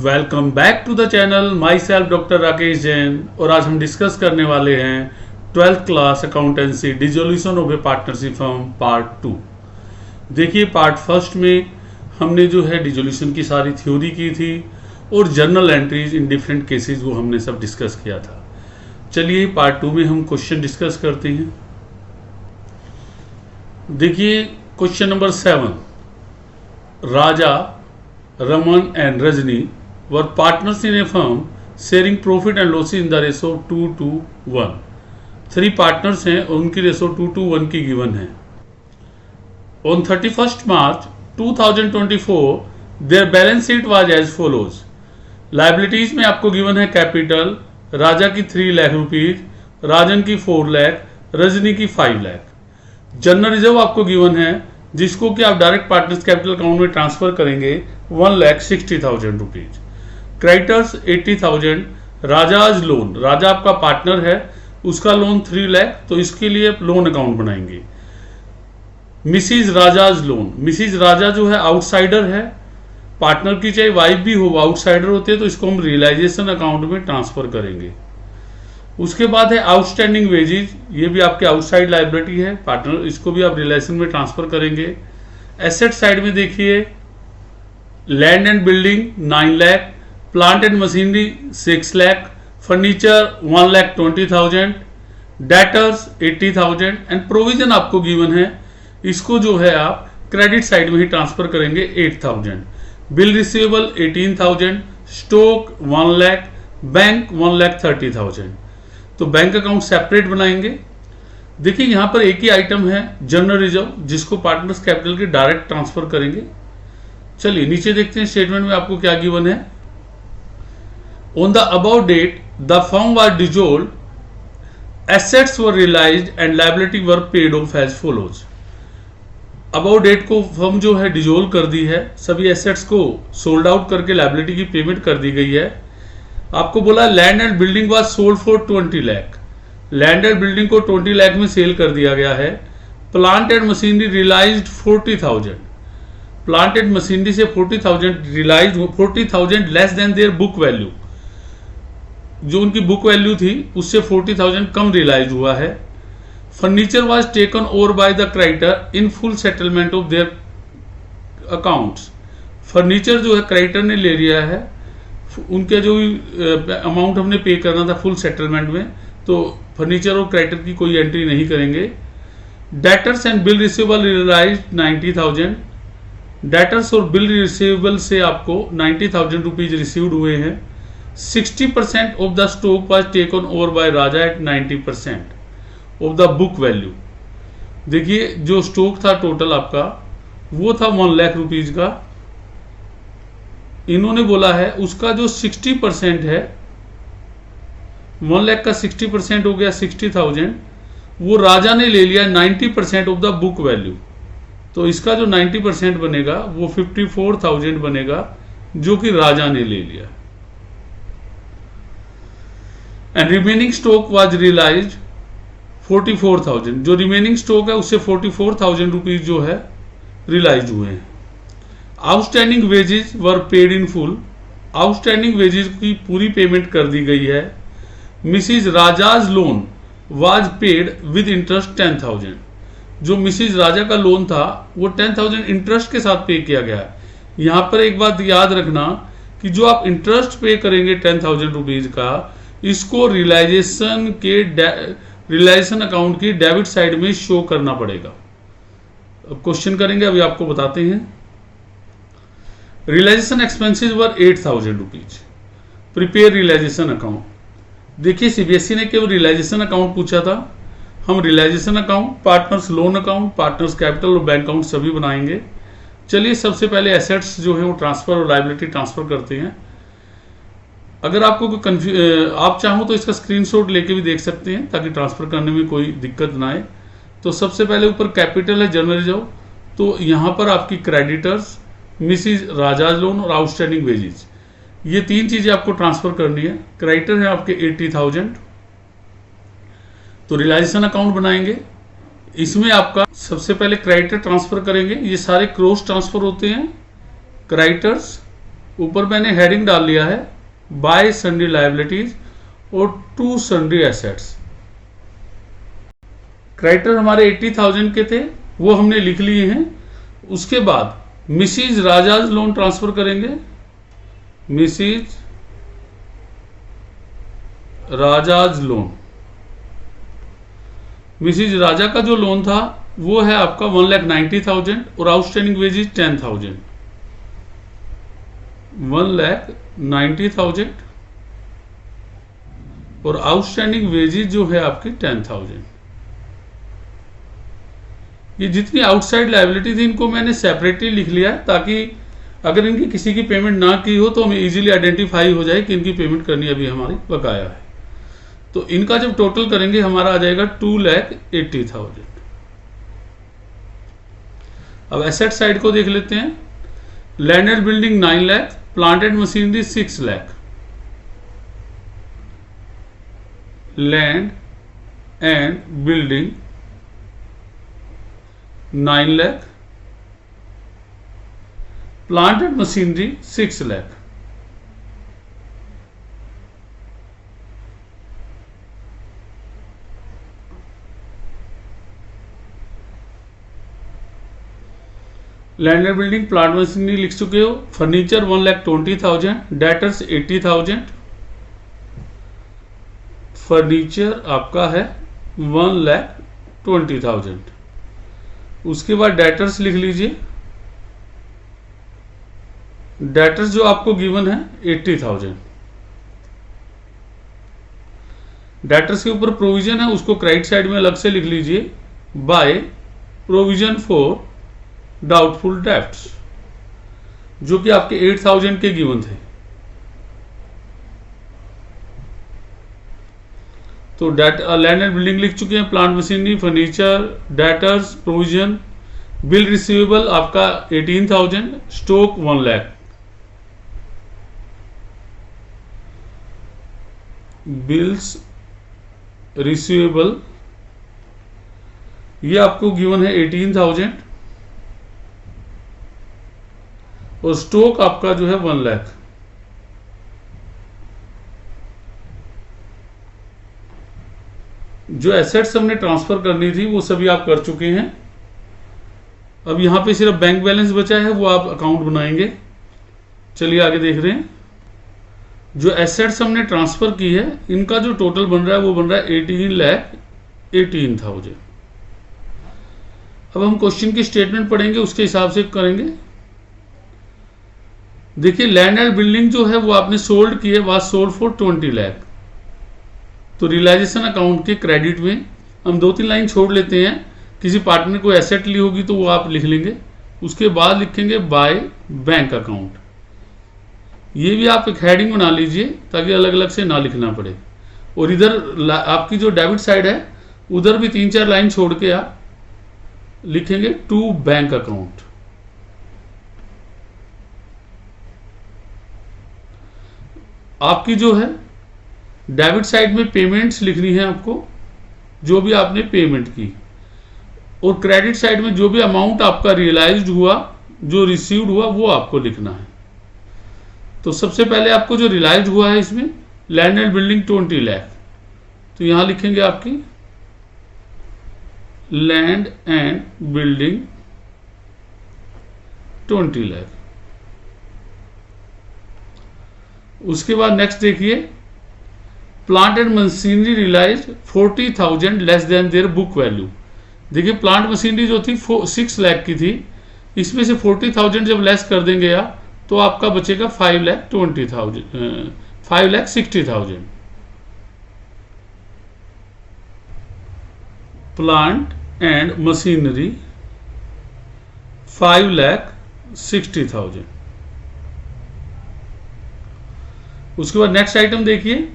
Welcome back to the channel myself doctor Rakesh Jain. और आज हम डिस्कस करने वाले हैं 12th class accountancy dissolution of a partnership firm part 2। देखिए, पार्ट फर्स्ट में हमने जो है डिसोल्यूशन की सारी थ्योरी की थी और journal entries in different cases वो हमने सब डिस्कस किया था। चलिए पार्ट 2 में हम क्वेश्चन डिस्कस करते हैं। देखिए question number 7, Raja, Raman and Rajni were partners in a firm sharing profit and losses in the ratio 2:1। 3 partners हैं और उनकी रेशो 2:1 की गिवन है। On 31st March 2024 their balance sheet was as follows। Liabilities में आपको गिवन है कैपिटल, राजा की 3 lakh rupees, राजन की 4 लाख, रजनी की 5 लाख। जनरल रिजर्व आपको गिवन है जिसको कि आप डायरेक्ट पार्टनर्स कैपिटल अकाउंट में ट्रांसफर करेंगे 1,60,000 रुपीज। क्रेडिटर्स 80,000। राजाज लोन, राजा आपका पार्टनर है, उसका लोन 3 लाख, तो इसके लिए लोन अकाउंट बनाएंगे। मिसिज राजाज लोन, मिसिज राजा जो है आउटसाइडर है, पार्टनर की चाहे वाइफ भी हो आउटसाइडर होती है, तो इसको हम रियलाइजेशन अकाउंट में ट्रांसफर करेंगे। उसके बाद है आउटस्टैंडिंग वेजेज, ये भी आपके आउटसाइड लाइबिलिटी है, पार्टनर, इसको भी आप रियलाइजेशन में ट्रांसफर करेंगे। एसेट साइड में देखिए, land and building 9 lakh, plant and machinery 6 lakh, furniture 1,20,000, debtors 80,000 and provision आपको गिवन है, इसको जो है आप क्रेडिट साइड में ही ट्रांसफर करेंगे 8,000। Bill receivable 18,000, stock 1 lakh, bank 1,30,000। तो बैंक अकाउंट सेपरेट बनाएंगे। देखिए यहां पर एक ही आइटम है जनरल रिजर्व, जिसको पार्टनर्स कैपिटल के डायरेक्ट ट्रांसफर करेंगे। चलिए नीचे देखते हैं स्टेटमेंट में आपको क्या गिवन है। On the above date, the firm was dissolved, assets were realized and liability were paid off as follows। above date को फर्म जो है डिजोल्व कर दी है, सभी एसेट्स को सोल्ड आउट करके लाइबिलिटी की पेमेंट कर दी गई है। आपको बोला land and building was sold for 20 lakh, land and building को 20 लाख में सेल कर दिया गया है। Plant and machinery realised 40,000, plant and machinery से 40,000 realised, 40,000 less than their book value, जो उनकी बुक वैल्यू थी उससे 40,000 कम रियलाइज हुआ है। Furniture was taken over by the creditor in full settlement of their accounts, furniture जो है क्रेडिटर ने ले लिया है, उनके जो भी अमाउंट हमने पे करना था फुल सेटलमेंट में, तो फर्नीचर और क्रेडिटर की कोई एंट्री नहीं करेंगे। Debtors and bill receivable realise 90,000, debtors और बिल रिसीवेबल से आपको 90,000 रुपीज रिसीव्ड हुए हैं। 60% of the stock was taken over by Raja at 90% of the book value. देखिए जो स्टॉक था टोटल आपका वो था 1 लाख रुपीज का, इन्होंने बोला है उसका जो 60% है, 1 लाख का 60% हो गया 60,000, वो राजा ने ले लिया 90% ऑफ द बुक वैल्यू, तो इसका जो 90% बनेगा वो 54,000 बनेगा, जो कि राजा ने ले लिया। And remaining stock was realised 44,000, जो रिमेनिंग स्टॉक है उससे 44,000 रुपीज जो है रियलाइज हुए हैं। Outstanding wages were paid in full, outstanding wages की पूरी पेमेंट कर दी गई है। Mrs Raja's loan was paid with interest 10,000, जो मिसिज राजा का लोन था वो 10,000 इंटरेस्ट के साथ पे किया गया है। यहां पर एक बात याद रखना कि जो आप इंटरेस्ट पे करेंगे 10,000 रुपीज का, इसको रियलाइजेशन अकाउंट की डेबिट साइड में शो करना पड़ेगा। अब क्वेश्चन करेंगे, अभी आपको बताते हैं। Realisation expenses were 8,000 rupees, prepare realisation account. देखिए सीबीएसई ने केवल रियलाइजेशन अकाउंट पूछा था, हम realisation account, partners loan account, partners capital और बैंक अकाउंट सभी बनाएंगे। चलिए सबसे पहले एसेट्स जो है वो ट्रांसफर और लायबिलिटी ट्रांसफर करते हैं। अगर आपको कोई आप चाहो तो इसका स्क्रीनशॉट लेके भी देख सकते हैं ताकि ट्रांसफर करने में कोई दिक्कत ना आए। तो सबसे पहले ऊपर कैपिटल है जनरल रिजर्व, तो यहाँ पर आपकी क्रेडिटर्स, मिसिज राजाज लोन और आउटस्टैंडिंग वेजेस, ये 3 चीजें आपको ट्रांसफर करनी है। क्रेडिटर है आपके 80,000, तो रियलाइजेशन अकाउंट बनाएंगे। इसमें आपका सबसे पहले क्रेडिटर ट्रांसफर करेंगे, ये सारे क्रॉस ट्रांसफर होते हैं, क्रेडिटर्स ऊपर मैंने हेडिंग डाल लिया है बाय सन्ड्री लायबिलिटीज और टू सन्ड्री एसेट्स। क्रेडिटर हमारे 80,000 के थे, वो हमने लिख लिए हैं। उसके बाद मिसिज राजाज लोन ट्रांसफर करेंगे। मिसिज राजाज लोन, मिसिज राजा का जो लोन था वो है आपका 1,90,000 और आउटस्टैंडिंग वेजेज 10,000। 1,90,000 और आउटस्टैंडिंग वेजेज जो है आपकी 10,000। ये जितनी आउटसाइड लायबिलिटी थी इनको मैंने सेपरेटली लिख लिया है, ताकि अगर इनकी किसी की पेमेंट ना की हो तो हमें इजीली आइडेंटिफाई हो जाए कि इनकी पेमेंट करनी अभी हमारी बकाया है। तो इनका जब टोटल करेंगे हमारा आ जाएगा 2,80,000। अब एसेट साइड को देख लेते हैं। Land and building 9 lakh, plant and machinery 6 lakh. Land and building 9 lakh, plant and machinery 6 lakh. Land and building plant machinery लिख चुके हो। Furniture 1,20,000, debtors 80,000। फर्नीचर आपका है 1,20,000। उसके बाद डेटर्स लिख लीजिए। डेटर्स जो आपको गिवन है 80,000। डेटर्स के ऊपर प्रोविजन है, उसको क्रेडिट साइड में अलग से लिख लीजिए by provision for doubtful debts, जो कि आपके 8,000 के गिवन थे। तो लैंड एंड बिल्डिंग लिख चुके हैं, plant machinery, furniture, debtors, provision. Bill receivable आपका 18,000, स्टॉक 1 लाख। बिल्स रिसीवेबल ये आपको गिवन है 18,000 और स्टॉक आपका जो है 1 लाख। जो एसेट्स हमने ट्रांसफर करनी थी वो सभी आप कर चुके हैं। अब यहां पे सिर्फ बैंक बैलेंस बचा है, वो आप अकाउंट बनाएंगे। चलिए आगे देख रहे हैं। जो एसेट्स हमने ट्रांसफर की है इनका जो टोटल बन रहा है वो बन रहा है 18,18,000। अब हम क्वेश्चन की स्टेटमेंट पढ़ेंगे, उसके हिसाब से करेंगे। देखिए लैंड एंड बिल्डिंग जो है वो आपने सोल्ड की है, वाज सोल्ड फॉर 20 लाख। तो रियलाइजेशन अकाउंट के क्रेडिट में हम 2-3 लाइन छोड़ लेते हैं। किसी पार्टनर को एसेट ली होगी तो वो आप लिख लेंगे। उसके बाद लिखेंगे बाय बैंक अकाउंट। ये भी आप एक हेडिंग बना लीजिए ताकि अलग अलग से ना लिखना पड़े। और इधर आपकी जो डेबिट साइड है उधर भी 3-4 लाइन छोड़ के आप लिखेंगे टू बैंक अकाउंट। आपकी जो है डेबिट साइड में पेमेंट्स लिखनी है आपको, जो भी आपने पेमेंट की, और क्रेडिट साइड में जो भी अमाउंट आपका रियलाइज्ड हुआ, जो रिसीव्ड हुआ, वो आपको लिखना है। तो सबसे पहले आपको जो रियलाइज्ड हुआ है इसमें लैंड एंड बिल्डिंग 20 लाख, तो यहां लिखेंगे आपकी लैंड एंड बिल्डिंग 20 लाख। उसके बाद नेक्स्ट देखिए, plant and machinery realise 40,000 less than their book value. देखिए प्लांट मशीनरी जो थी 6 लाख की थी, इसमें से 40,000 जब लेस कर देंगे आप तो आपका बचेगा 5,60,000। Plant and machinery 5,60,000। उसके बाद नेक्स्ट आइटम देखिए,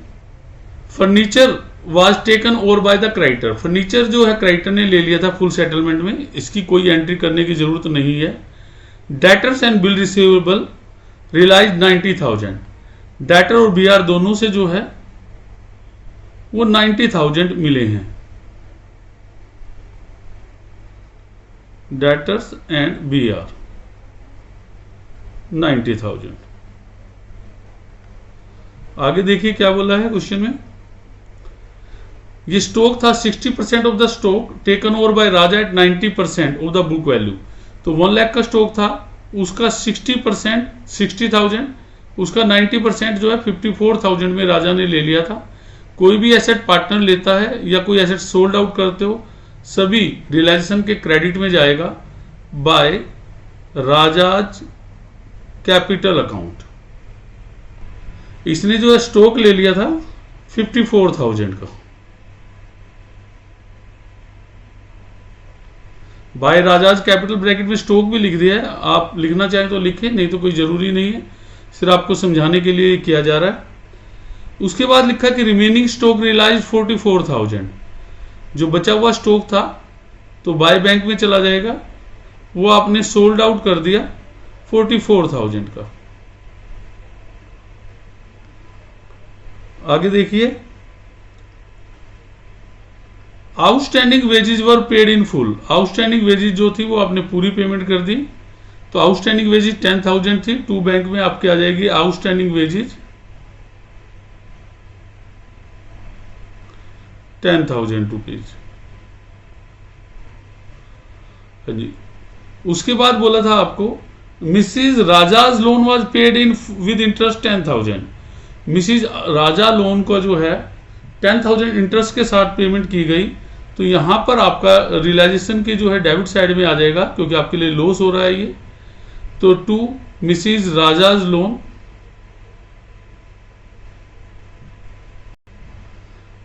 furniture was taken over by the creditor. Furniture जो है क्रेडिटर ने ले लिया था फुल सेटलमेंट में, इसकी कोई एंट्री करने की जरूरत नहीं है। Debtors and bill receivable realise 90,000। Debtor और बीआर दोनों से जो है वो 90,000 मिले हैं। Debtors and BR 90,000। आगे देखिए क्या बोला है क्वेश्चन में। ये स्टॉक था 60% of the stock taken over by Raja at 90% of the book value. तो 1 लाख का स्टॉक था, उसका 60% 60,000, उसका 90% जो है 54,000 में राजा ने ले लिया था। कोई भी एसेट पार्टनर लेता है या कोई एसेट सोल्ड आउट करते हो, सभी रियलाइजेशन के क्रेडिट में जाएगा बाय राजाज कैपिटल अकाउंट। इसने जो है स्टॉक ले लिया था 54,000 का। बाय राजाज कैपिटल ब्रैकेट में स्टॉक भी लिख दिया है, आप लिखना चाहें तो लिखें, नहीं तो कोई जरूरी नहीं है, सिर्फ आपको समझाने के लिए किया जा रहा है। उसके बाद लिखा कि रिमेनिंग स्टॉक रियलाइज 44,000, जो बचा हुआ स्टॉक था तो बाय बैंक में चला जाएगा, वो आपने सोल्ड आउट कर दिया 44,000 का। आगे देखिए, outstanding wages were paid in full. Outstanding wages जो थी वो आपने पूरी पेमेंट कर दी। तो आउटस्टैंडिंग वेजेज 10,000 थी, टू बैंक में आपके आ जाएगी आउटस्टैंडिंग वेजेज 10,000 रुपीज। जी, उसके बाद बोला था आपको Mrs Raja's loan was paid in with interest 10,000। Mrs Raja loan का जो है 10,000 इंटरेस्ट के साथ पेमेंट की गई। तो यहां पर आपका रियलाइजेशन के जो है डेबिट साइड में आ जाएगा, क्योंकि आपके लिए लॉस हो रहा है ये। तो to Mrs Raja's loan,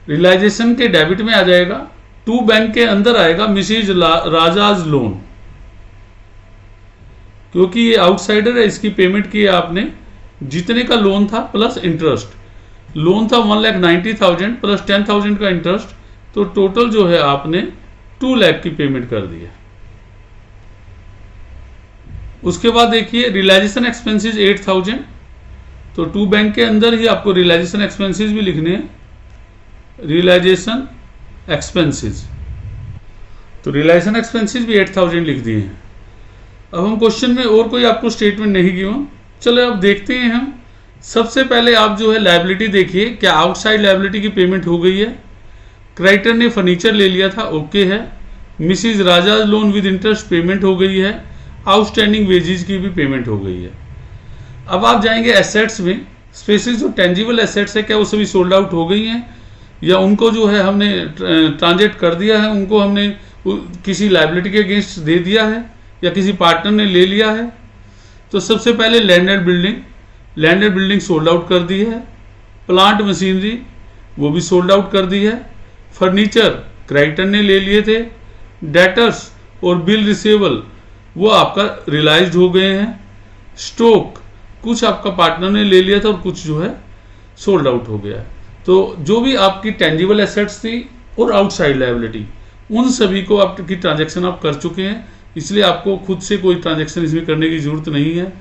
realisation के डेबिट में आ जाएगा, टू बैंक के अंदर आएगा मिसिज राजाज लोन, क्योंकि ये आउटसाइडर है, इसकी पेमेंट की है आपने जितने का लोन था प्लस इंटरेस्ट। लोन था 1,90,000 प्लस 10,000 का इंटरेस्ट, तो टोटल जो है आपने 2 लाख की पेमेंट कर दी है। उसके बाद देखिए रियलाइजेशन एक्सपेंसेस 8,000। तो टू बैंक के अंदर ही आपको रियलाइजेशन एक्सपेंसेस भी लिखने हैं, रियलाइजेशन एक्सपेंसेस। तो रियलाइजेशन एक्सपेंसेस भी 8,000 लिख दिए हैं। अब हम क्वेश्चन में और कोई आपको स्टेटमेंट नहीं गिवन, चलो अब देखते हैं हम। सबसे पहले आप जो है लायबिलिटी देखिए, क्या आउटसाइड लायबिलिटी की पेमेंट हो गई है। क्रेडिटर ने फर्नीचर ले लिया था, ओके है। Mrs Raja's loan with interest payment हो गई है। आउटस्टैंडिंग वेजेज की भी पेमेंट हो गई है। अब आप जाएंगे एसेट्स में, स्पेशली जो टेंजिबल एसेट्स है क्या वो सभी सोल्ड आउट हो गई हैं, या उनको जो है हमने ट्रांजेक्ट कर दिया है, उनको हमने किसी लायबिलिटी के अगेंस्ट दे दिया है, या किसी पार्टनर ने ले लिया है। तो सबसे पहले land and building, land and building sold out कर दी है। प्लांट मशीनरी वो भी सोल्ड आउट कर दी है। फर्नीचर क्रेडिटर ने ले लिए थे। डेटर्स और बिल रिसेबल वो आपका रियलाइज्ड हो गए हैं। स्टॉक कुछ आपका पार्टनर ने ले लिया था और कुछ जो है सोल्ड आउट हो गया है। तो जो भी आपकी टेंजिबल एसेट्स थी और आउटसाइड लायबिलिटी, उन सभी को आपकी ट्रांजैक्शन आप कर चुके हैं, इसलिए आपको खुद से कोई ट्रांजैक्शन इसमें करने की जरूरत नहीं है।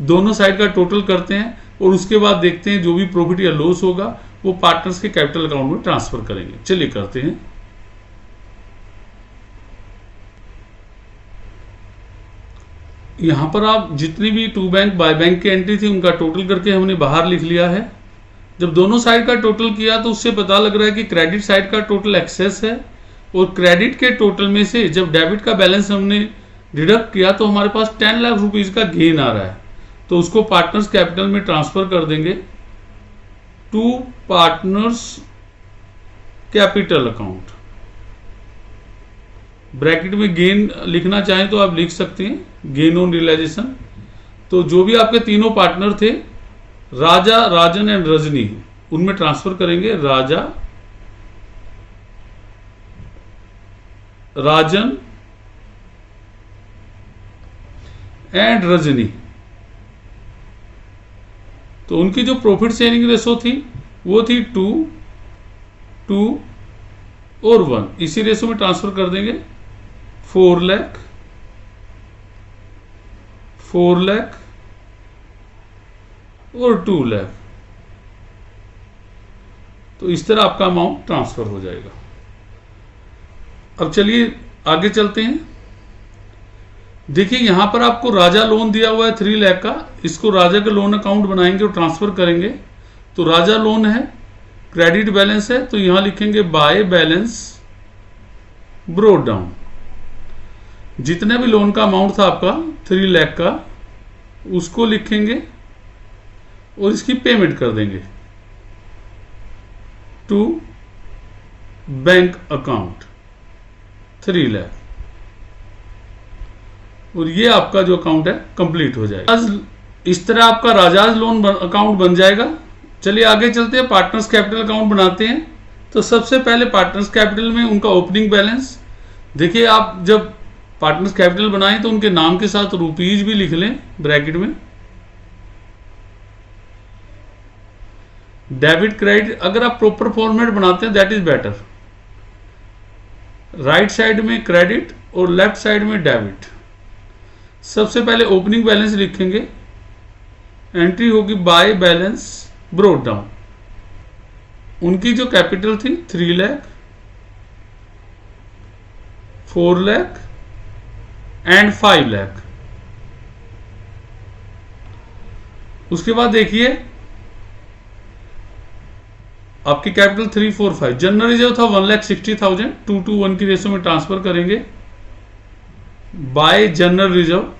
दोनों साइड का टोटल करते हैं और उसके बाद देखते हैं जो भी प्रॉफिट या लॉस होगा वो पार्टनर्स के कैपिटल अकाउंट में ट्रांसफर करेंगे। चलिए करते हैं। यहां पर आप जितनी भी टू बैंक बाय बैंक की एंट्री थी उनका टोटल करके हमने बाहर लिख लिया है। जब दोनों साइड का टोटल किया तो उससे पता लग रहा है कि क्रेडिट साइड का टोटल एक्सेस है, और क्रेडिट के टोटल में से जब डेबिट का बैलेंस हमने डिडक्ट किया तो हमारे पास 10 लाख रुपीज का गेन आ रहा है। तो उसको पार्टनर्स कैपिटल में ट्रांसफर कर देंगे to partners capital account. Bracket में गेन लिखना चाहें तो आप लिख सकते हैं, गेन ऑन रियलाइजेशन। तो जो भी आपके तीनों पार्टनर थे, राजा, राजन एंड रजनी, उनमें ट्रांसफर करेंगे राजा, राजन एंड रजनी। तो उनकी जो प्रॉफिट शेयरिंग रेशो थी वो थी 2 और 1, इसी रेशो में ट्रांसफर कर देंगे 4 लाख, 4 लाख और 2 लाख। तो इस तरह आपका अमाउंट ट्रांसफर हो जाएगा। अब चलिए आगे चलते हैं। देखिए यहां पर आपको राजा लोन दिया हुआ है 3 लाख का, इसको राजा का लोन अकाउंट बनाएंगे और ट्रांसफर करेंगे। तो राजा लोन है, क्रेडिट बैलेंस है, तो यहां लिखेंगे बाय बैलेंस ब्रोट डाउन। जितने भी लोन का अमाउंट था आपका 3 लाख का, उसको लिखेंगे और इसकी पेमेंट कर देंगे टू बैंक अकाउंट 3 लाख, और ये आपका जो अकाउंट है कंप्लीट हो जाएगा। इस तरह आपका राजाज लोन अकाउंट बन जाएगा। चलिए आगे चलते हैं, पार्टनर्स कैपिटल अकाउंट बनाते हैं। तो सबसे पहले पार्टनर्स कैपिटल में उनका ओपनिंग बैलेंस देखिए, आप जब पार्टनर्स कैपिटल बनाएं तो उनके नाम के साथ रुपीज भी लिख लें ब्रैकेट में। डेबिट क्रेडिट अगर आप प्रॉपर फॉर्मेट बनाते हैं that is better. Right side में क्रेडिट और लेफ्ट साइड में डेबिट। सबसे पहले ओपनिंग बैलेंस लिखेंगे, एंट्री होगी बाय बैलेंस ब्रोट डाउन। उनकी जो कैपिटल थी 3 लाख, 4 लाख एंड 5 लाख। उसके बाद देखिए आपकी कैपिटल 345, जनरल रिजर्व था 1,60,000, 2:1 की रेशो में ट्रांसफर करेंगे बाय जनरल रिजर्व।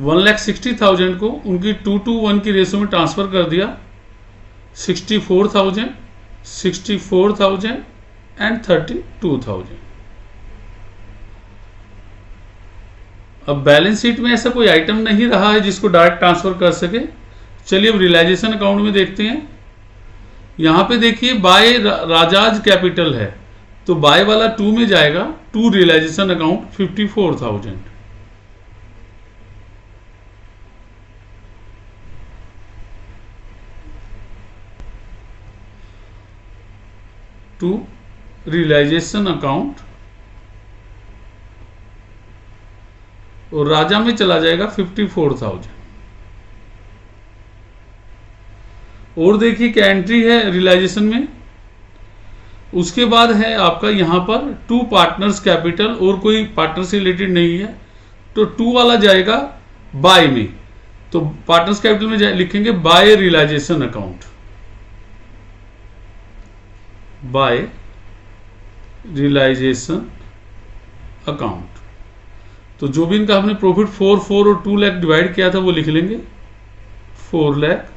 $1,60,000 को उनकी 2:1 की रेशो में ट्रांसफर कर दिया 64,000, 64,000 एंड 32,000। अब बैलेंस शीट में ऐसा कोई आइटम नहीं रहा है जिसको डायरेक्ट ट्रांसफर कर सके। चलिए अब रियलाइजेशन अकाउंट में देखते हैं। यहां पे देखिए बाय राजाज कैपिटल है, तो बाय वाला 2 में जाएगा, to realisation account 54,000। To realisation account, और राजा में चला जाएगा 54,000। और देखिए क्या एंट्री है रियलाइजेशन में। उसके बाद है आपका यहां पर 2 पार्टनर्स कैपिटल, और कोई पार्टनर से रिलेटेड नहीं है, तो 2 वाला जाएगा बाय में। तो पार्टनर्स कैपिटल में लिखेंगे by realisation account, by realisation account. तो जो भी इनका हमने प्रॉफिट 4 और 2 लाख डिवाइड किया था वो लिख लेंगे, 4 लाख,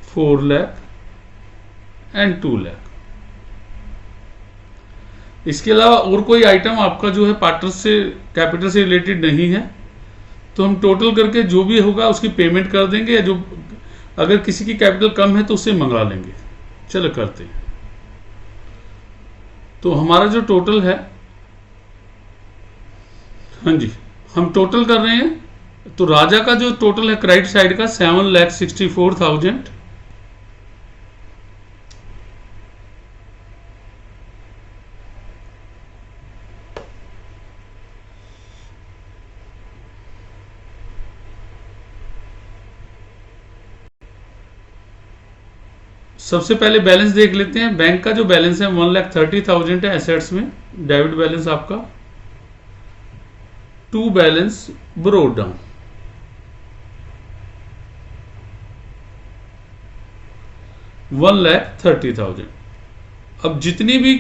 4 लाख एंड 2 लाख। इसके अलावा और कोई आइटम आपका जो है पार्टनर से कैपिटल से रिलेटेड नहीं है, तो हम टोटल करके जो भी होगा उसकी पेमेंट कर देंगे, या जो अगर किसी की कैपिटल कम है तो उससे मंगा लेंगे। चलो करते हैं। तो हमारा जो टोटल है, हाँ जी हम टोटल कर रहे हैं। तो राजा का जो टोटल है क्रेडिट साइड का 7,64,000, सबसे पहले बैलेंस देख लेते हैं। बैंक का जो बैलेंस है 1,30,000 है एसेट्स में, डेबिट बैलेंस आपका। To balance brought down, $1,30,000। अब जितनी भी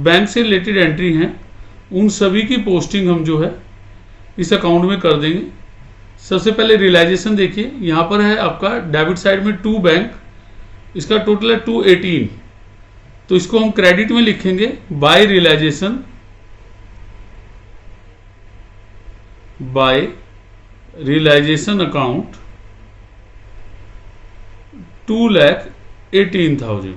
बैंक से रिलेटेड एंट्री हैं उन सभी की पोस्टिंग हम जो है इस अकाउंट में कर देंगे। सबसे पहले रियलाइजेशन देखिए, यहां पर है आपका डेबिट साइड में 2 बैंक, इसका टोटल है 218, तो इसको हम क्रेडिट में लिखेंगे by realisation, by realisation account 2,18,000।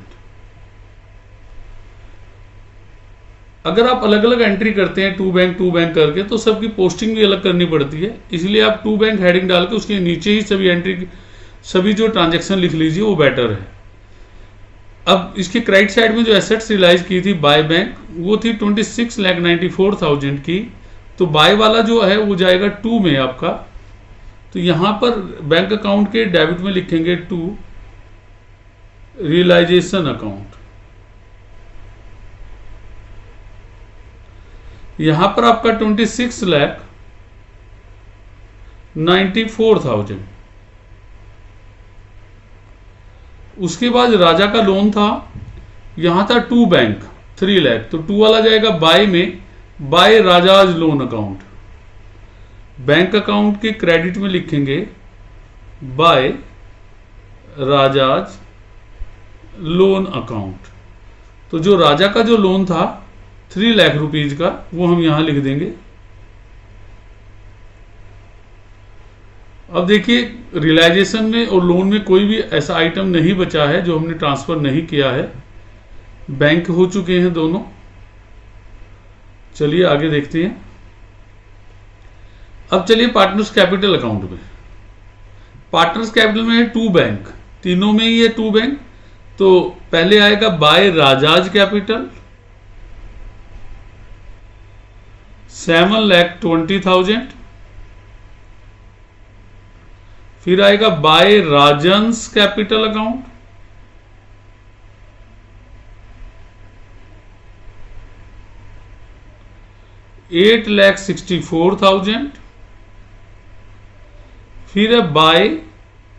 अगर आप अलग अलग एंट्री करते हैं टू बैंक करके, तो सबकी पोस्टिंग भी अलग करनी पड़ती है, इसलिए आप 2 बैंक हेडिंग डाल के उसके नीचे ही सभी एंट्री, सभी जो ट्रांजैक्शन लिख लीजिए, वो बेटर है। अब इसके क्रेडिट साइड में जो एसेट्स रियलाइज की थी बाय बैंक, वो थी 26,94,000 की, तो बाय वाला जो है वो जाएगा 2 में आपका। तो यहां पर बैंक अकाउंट के डेबिट में लिखेंगे 2 रियलाइजेशन अकाउंट, यहां पर आपका 26,94,000। उसके बाद राजा का लोन था, यहां था टू बैंक 3 लाख, तो टू वाला जाएगा बाय में, by Raja's loan account. Bank account के क्रेडिट में लिखेंगे बाय राजाज लोन अकाउंट। तो जो राजा का जो लोन था 3 लाख रुपीज का, वो हम यहां लिख देंगे। अब देखिए, रियलाइजेशन में और लोन में कोई भी ऐसा आइटम नहीं बचा है जो हमने ट्रांसफर नहीं किया है, बैंक हो चुके हैं दोनों। चलिए आगे देखते हैं। अब चलिए पार्टनर्स कैपिटल अकाउंट में। पार्टनर्स कैपिटल में है टू बैंक, तीनों में ही है टू बैंक। तो पहले आएगा बाय राजाज कैपिटल 7,20,000। फिर आएगा बाय राजन्स कैपिटल अकाउंट 8,64,000। फिर है बाय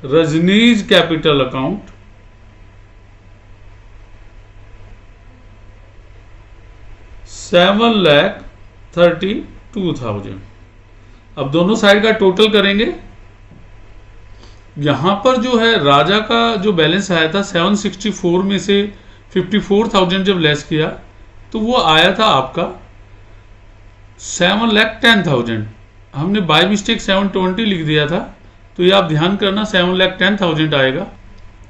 रजनीज कैपिटल अकाउंट 7,32,000। अब दोनों साइड का टोटल करेंगे। यहां पर जो है राजा का जो बैलेंस आया था 764 में से 54,000 जब लेस किया तो वो आया था आपका 7,10,000। हमने बाय मिस्टेक 720 लिख दिया था, तो ये आप ध्यान करना 7,10,000 आएगा।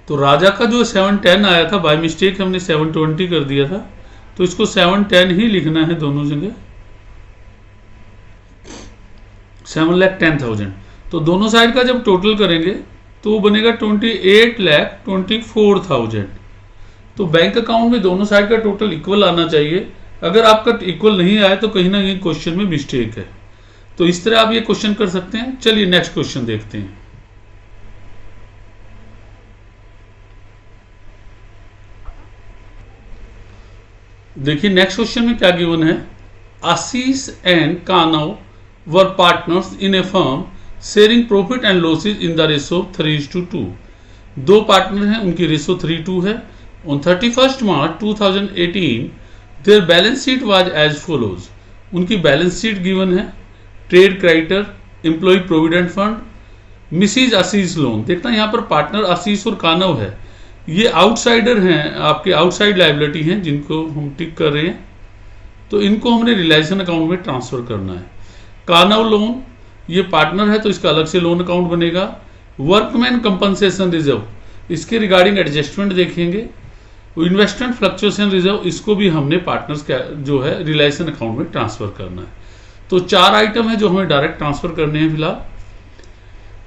तो राजा का जो 710 आया था बाय मिस्टेक हमने 720 कर दिया था, तो इसको 710 ही लिखना है दोनों जगह, 7,10,000। तो दोनों साइड का जब टोटल करेंगे तो वो बनेगा 28,24,000। तो बैंक अकाउंट में दोनों साइड का टोटल इक्वल आना चाहिए। अगर आपका इक्वल नहीं आया तो कहीं ना कहीं क्वेश्चन में मिस्टेक है। तो इस तरह आप ये क्वेश्चन कर सकते हैं। चलिए नेक्स्ट क्वेश्चन देखते हैं। देखिए नेक्स्ट क्वेश्चन में क्या गिवन है। Ashish and Kanav were partners in a firm sharing profit and losses in the ratio 3:2। दो पार्टनर हैं, उनकी रेशो 3:2 है। On 31 March 2018 their balance sheet was as follows. उनकी बैलेंस शीट गिवन है। Trade creditor, employ provident fund, Mrs Ashish loan. देखना यहाँ पर partner आशीष और कानव है, ये आउटसाइडर हैं, आपके आउटसाइड लायबिलिटी हैं जिनको हम टिक कर रहे हैं। तो इनको हमने रिलायजेशन अकाउंट में ट्रांसफर करना है। कानव लोन, ये पार्टनर है तो इसका अलग से लोन अकाउंट बनेगा। वर्कमैन कंपनसेशन रिजर्व, इसके रिगार्डिंग एडजस्टमेंट देखेंगे। इन्वेस्टमेंट फ्लक्चुएशन रिजर्व, इसको भी हमने पार्टनर्स जो है रिलायजेशन अकाउंट में ट्रांसफर करना है। तो 4 आइटम है जो हमें डायरेक्ट ट्रांसफर करने हैं फिलहाल।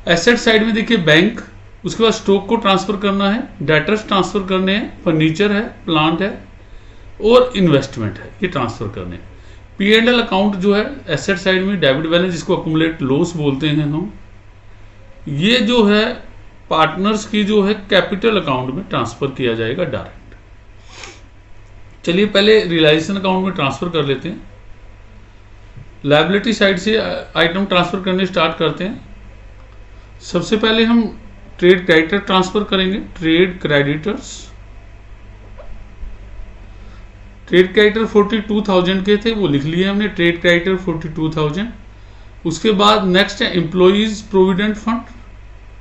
एसेट साइड में देखिए बैंक, उसके बाद स्टॉक को ट्रांसफर करना है, डेटर्स ट्रांसफर करने हैं, फर्नीचर है, प्लांट है और इन्वेस्टमेंट है, ये ट्रांसफर करने हैं। P&L अकाउंट जो है एसेट साइड में डेबिट बैलेंस, जिसको अकुमुलेट लॉस बोलते हैं हम, ये जो है पार्टनर्स की जो है कैपिटल अकाउंट में ट्रांसफर किया जाएगा डायरेक्ट। चलिए पहले रियलाइजेशन अकाउंट में ट्रांसफर कर लेते हैं। लायबिलिटी साइड से आइटम ट्रांसफर करने स्टार्ट करते हैं। सबसे पहले हम ट्रेड क्रेडिटर ट्रांसफर करेंगे। ट्रेड क्रेडिटर्स, ट्रेड क्रेडिटर 42,000 के थे, वो लिख लिए हमने, ट्रेड क्रेडिटर 42,000। उसके बाद नेक्स्ट है एम्प्लॉइज प्रोविडेंट फंड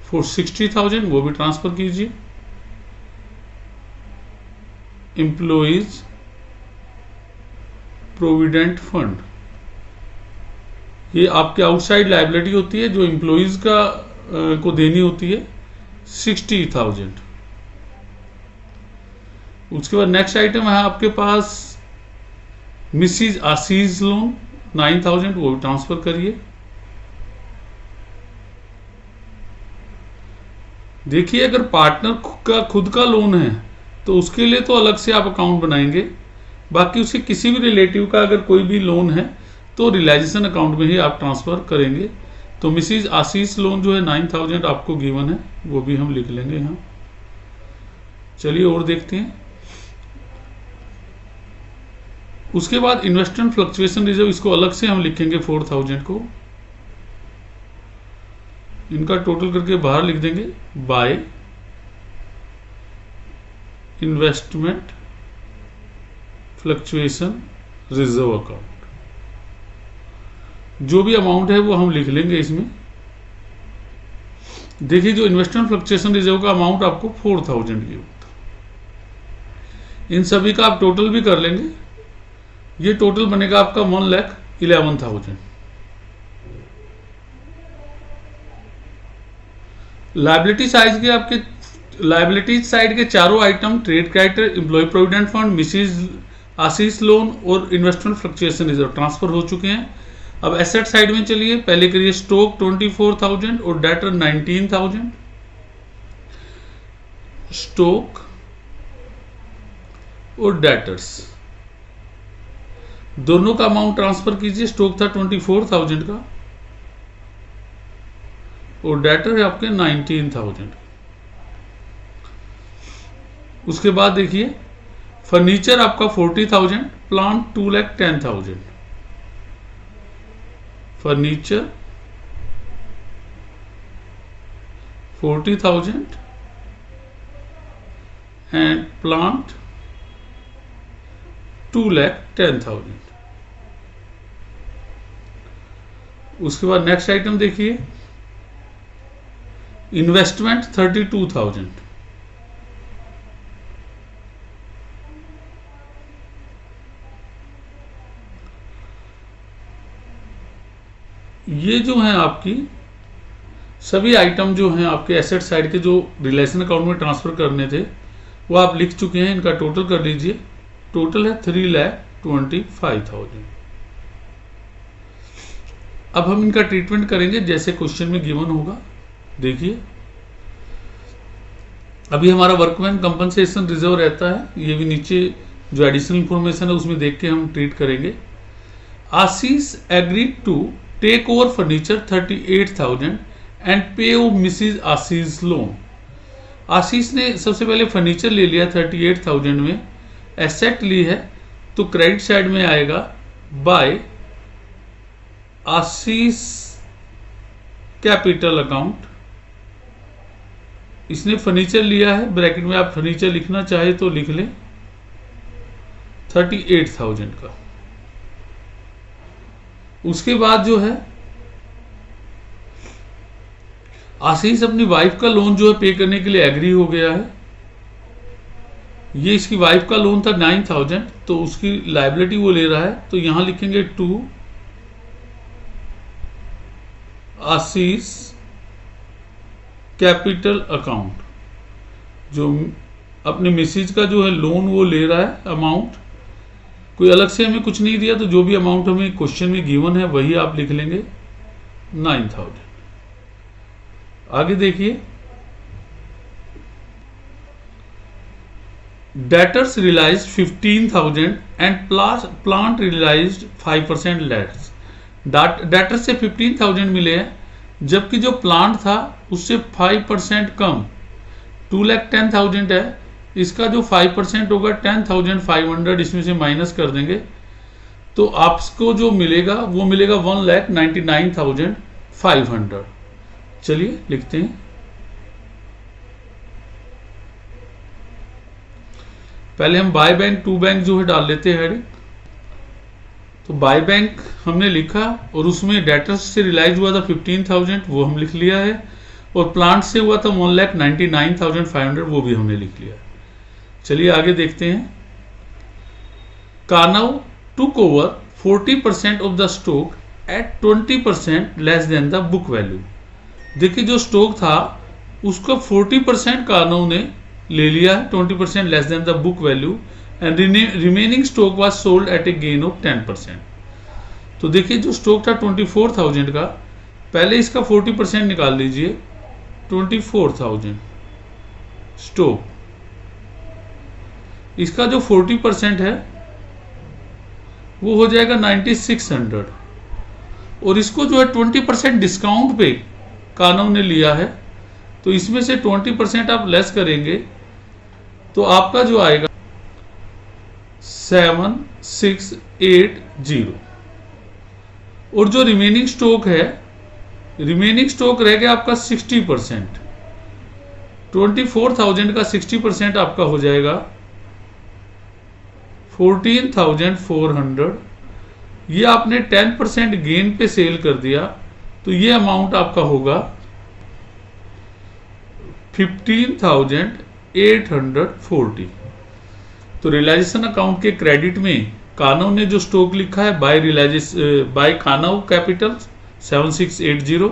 फॉर 60,000, वो भी ट्रांसफर कीजिए। एम्प्लॉइज प्रोविडेंट फंड, ये आपके आउटसाइड लायबिलिटी होती है जो एम्प्लॉइज का को देनी होती है, 60,000। उसके बाद नेक्स्ट आइटम है आपके पास मिसिज आशीष लोन 9,000, वो भी ट्रांसफर करिए। देखिए अगर पार्टनर का खुद का लोन है तो उसके लिए तो अलग से आप अकाउंट बनाएंगे, बाकी उसके किसी भी रिलेटिव का अगर कोई भी लोन है तो रियलाइजेशन अकाउंट में ही आप ट्रांसफर करेंगे। तो मिसिज आशीष लोन जो है 9,000 आपको गिवन है, वो भी हम लिख लेंगे यहाँ। चलिए और देखते हैं। उसके बाद इन्वेस्टमेंट फ्लक्चुएशन रिजर्व, इसको अलग से हम लिखेंगे 4000 को, इनका टोटल करके बाहर लिख देंगे by investment fluctuation reserve account. जो भी अमाउंट है वो हम लिख लेंगे इसमें। देखिए जो इन्वेस्टमेंट फ्लक्चुएशन रिजर्व का अमाउंट आपको 4000 की होता, इन सभी का आप टोटल भी कर लेंगे। ये टोटल बनेगा आपका 1,11,000। लायबिलिटी साइड के आपके लायबिलिटी साइड के चारों item trade creditor, employ provident fund, Mrs Ashish loan और इन्वेस्टमेंट फ्लक्चुएशन रिजर्व ट्रांसफर हो चुके हैं। अब एसेट साइड में चलिए, पहले करिए स्टॉक 24,000 और डेटर 19,000। स्टॉक और डेटर्स दोनों का अमाउंट ट्रांसफर कीजिए। स्टॉक था 24,000 का और डेटर है आपके 19,000। उसके बाद देखिए फर्नीचर आपका 40,000, प्लांट 2,10,000। Furniture 40,000 and plant 2,10,000। उसके बाद नेक्स्ट आइटम देखिए इन्वेस्टमेंट 32,000। ये जो है आपकी सभी आइटम जो हैं आपके एसेट साइड के जो रिलेशन अकाउंट में ट्रांसफर करने थे वो आप लिख चुके हैं। इनका टोटल कर लीजिए, टोटल है 3,25,000। अब हम इनका ट्रीटमेंट करेंगे जैसे क्वेश्चन में गिवन होगा। देखिए अभी हमारा वर्कमैन कंपनसेशन रिजर्व रहता है, ये भी नीचे जो एडिशनल इंफॉर्मेशन है उसमें देख के हम ट्रीट करेंगे। Ashish agreed to take over furniture 38,000 and pay off Mrs Ashish loan. Ashish ने सबसे पहले फर्नीचर ले लिया 38,000 में, एसेट ली है, तो क्रेडिट साइड में आएगा बाय आशीष कैपिटल अकाउंट। इसने फर्नीचर लिया है, ब्रैकेट में आप फर्नीचर लिखना चाहे तो लिख लें 38,000 का। उसके बाद जो है आशीष अपनी वाइफ का लोन जो है पे करने के लिए एग्री हो गया है। ये इसकी वाइफ का लोन था 9,000, तो उसकी लायबिलिटी वो ले रहा है, तो यहां लिखेंगे टू आशीष कैपिटल अकाउंट। जो अपने मिसेज का जो है लोन वो ले रहा है अमाउंट, कोई अलग से हमें कुछ नहीं दिया, तो जो भी अमाउंट हमें क्वेश्चन में गिवन है वही आप लिख लेंगे 9,000। आगे देखिए debtors realised 15,000 and plant realised 5% less. Debtor से 15,000 मिले हैं, जबकि जो प्लांट था उससे 5% कम 2,10,000 है। इसका जो 5% होगा 10,500 इसमें से माइनस कर देंगे, तो आपको जो मिलेगा वो मिलेगा 1,99,500। चलिए लिखते हैं। पहले हम बाय बैंक टू बैंक जो है डाल लेते हैं हेडिंग। तो बाय बैंक हमने लिखा और उसमें डेटर्स से रियलाइज हुआ था 15,000, वो हम लिख लिया है, और प्लांट से हुआ था 1,99,500, वो भी हमने लिख लिया। चलिए आगे देखते हैं। Kanav took over 40% of the stock at 20% less than the book value. देखिए जो स्टॉक था उसका 40% कानव ने ले लिया है, 20% less than the book value, and remaining stock was sold at A gain of 10%। तो देखिए जो स्टॉक था 24,000 का, पहले इसका 40% निकाल लीजिए। 24,000 स्टॉक, इसका जो 40% है वो हो जाएगा 9,600, और इसको जो है 20% डिस्काउंट पे कानव ने लिया है, तो इसमें से 20% आप लेस करेंगे तो आपका जो आएगा 7680। और जो रिमेनिंग स्टॉक है, रिमेनिंग स्टॉक रह गया आपका 60%। 24,000 का 60% आपका हो जाएगा 14,400। ये आपने 10% गेन पे सेल कर दिया, तो ये अमाउंट आपका होगा 15,840। तो रियलाइजेशन अकाउंट के क्रेडिट में कानव ने जो स्टॉक लिखा है बाय कानव कैपिटल 7680,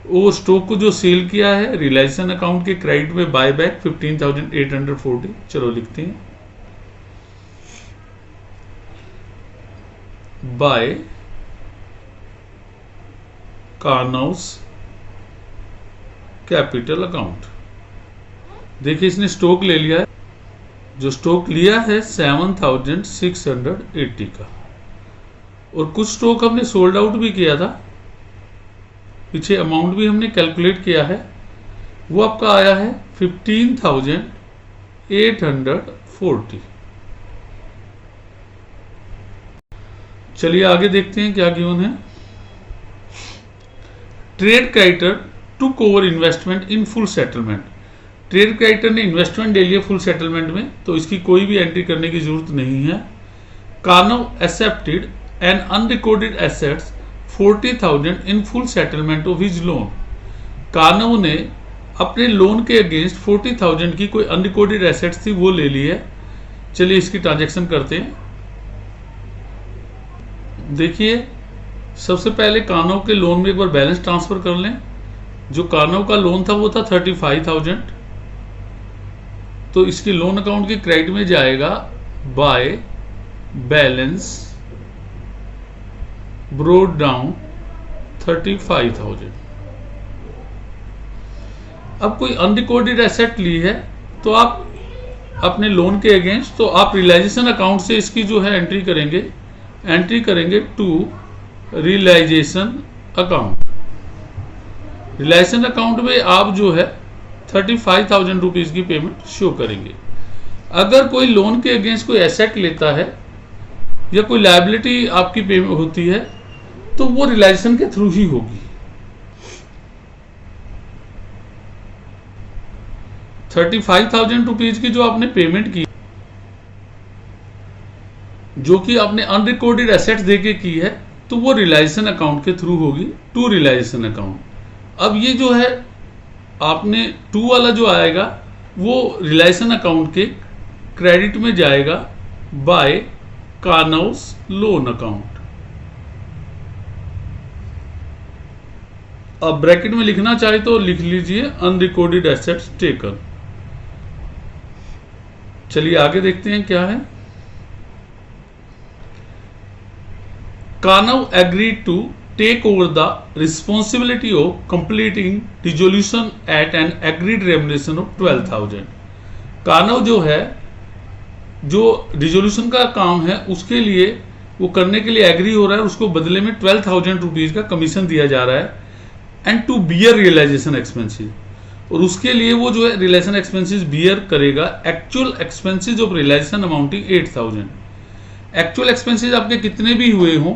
वो स्टॉक को जो सेल किया है रियलाइजेशन अकाउंट के क्रेडिट में बाय बैक 15,840। चलो लिखते हैं, बाय कानव्स कैपिटल अकाउंट। देखिए इसने स्टॉक ले लिया है, जो स्टॉक लिया है 7,680 का, और कुछ स्टॉक हमने सोल्ड आउट भी किया था, पीछे अमाउंट भी हमने कैलकुलेट किया है, वो आपका आया है 15,840। चलिए आगे देखते हैं क्या गिवन है। Trade creditor took over investment इन फुल सेटलमेंट। ट्रेड क्रेडिटर ने इन्वेस्टमेंट ले लिया फुल सेटलमेंट में, तो इसकी कोई भी एंट्री करने की जरूरत नहीं है। Kanav accepted an unrecorded assets 40,000 in full settlement of his loan. Kanav ने अपने लोन के अगेंस्ट 40,000 की कोई अनरिकॉर्डेड एसेट्स थी, वो ले ली है। चलिए इसकी ट्रांजैक्शन करते हैं। देखिए सबसे पहले कानव के लोन में एक बार बैलेंस ट्रांसफर कर लें। जो कानव का लोन था वो था 35,000, तो इसके लोन अकाउंट के क्रेडिट में जाएगा बाय बैलेंस ब्रोड डाउन 35,000। अब कोई अनरिकॉर्डेड एसेट ली है तो आप अपने लोन के अगेंस्ट, तो आप रियलाइजेशन अकाउंट से इसकी जो है एंट्री करेंगे to realisation account. Realisation account में आप जो है 35,000 रुपीज की पेमेंट शो करेंगे। अगर कोई लोन के अगेंस्ट कोई एसेट लेता है या कोई लायबिलिटी आपकी पेमेंट होती है, तो वो रियलाइजेशन के थ्रू ही होगी। 35,000 रुपीज की जो आपने पेमेंट की, जो कि आपने अनरिकॉर्डेड एसेट्स देके की है, तो वो रियलाइजेशन अकाउंट के थ्रू होगी टू रियलाइजेशन अकाउंट। अब ये जो है आपने टू वाला जो आएगा वो रियलाइजेशन अकाउंट के क्रेडिट में जाएगा बाय कानव्स लोन अकाउंट। अब ब्रैकेट में लिखना चाहे तो लिख लीजिए अनरिकॉर्डेड एसेट्स टेकन। चलिए आगे देखते हैं क्या है। Kanav agreed to take over the responsibility of completing dissolution at an agreed remuneration of 12,000। Kanav जो है, जो डिसोल्यूशन का काम है उसके लिए वो करने के लिए एग्री हो रहा है, उसको बदले में 12,000 रुपीज का कमीशन दिया जा रहा है, and to bear realisation expenses. और उसके लिए वो जो है रियलाइजेशन एक्सपेंसेस बियर करेगा। Actual expenses of realisation amounting 8,000। Actual expenses आपके कितने भी हुए हों,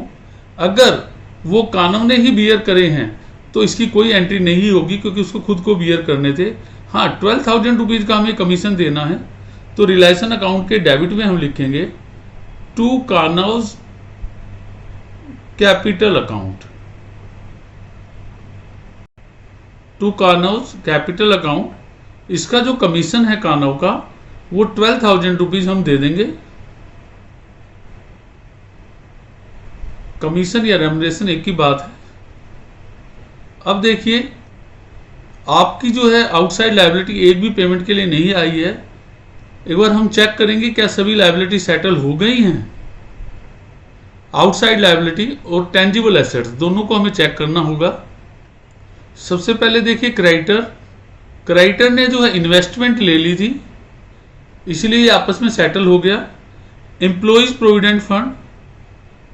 अगर वो कानव ने ही बियर करे हैं तो इसकी कोई एंट्री नहीं होगी, क्योंकि उसको खुद को बियर करने थे। हाँ, 12,000 रुपीज का हमें कमीशन देना है, तो रियलाइजेशन अकाउंट के डेबिट में हम लिखेंगे to Kanav's capital account. To Kanav's capital account. इसका जो कमीशन है कानव का, वो 12,000 रुपीज हम दे देंगे। कमीशन या रेम्युनरेशन एक ही बात है। अब देखिए आपकी जो है आउटसाइड लायबिलिटी एक भी पेमेंट के लिए नहीं आई है। एक बार हम चेक करेंगे क्या सभी लायबिलिटी सेटल हो गई हैं। आउटसाइड लायबिलिटी और टेंजिबल एसेट्स दोनों को हमें चेक करना होगा। सबसे पहले देखिए क्रेडिटर ने जो है इन्वेस्टमेंट ले ली थी, इसलिए ये आपस में सेटल हो गया। एम्प्लॉइज प्रोविडेंट फंड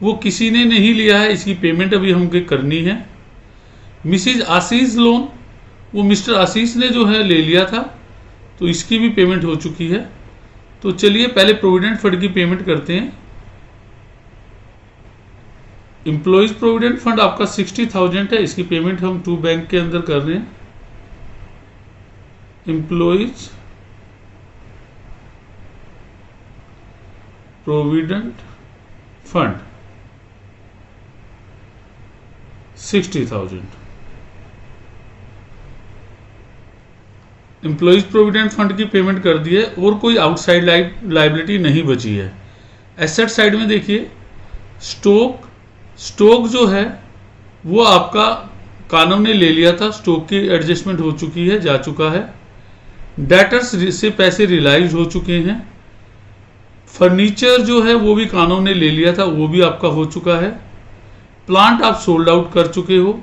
वो किसी ने नहीं लिया है, इसकी पेमेंट अभी हमको करनी है। मिसिज आशीष लोन, वो मिस्टर आशीष ने जो है ले लिया था, तो इसकी भी पेमेंट हो चुकी है। तो चलिए पहले प्रोविडेंट फंड की पेमेंट करते हैं। एम्प्लॉयज प्रोविडेंट फंड आपका 60,000 है, इसकी पेमेंट हम टू बैंक के अंदर कर रहे हैं। Employees provident fund 60,000। Employees provident fund की पेमेंट कर दी है और कोई आउटसाइड लाइबिलिटी नहीं बची है। एसेट साइड में देखिए, स्टॉक जो है वो आपका कानून ने ले लिया था, स्टॉक की एडजस्टमेंट हो चुकी है, जा चुका है। डेटर्स से पैसे रिलाइज हो चुके हैं। फर्नीचर जो है वो भी कानून ने ले लिया था, वो भी आपका हो चुका है। प्लांट आप सोल्ड आउट कर चुके हो।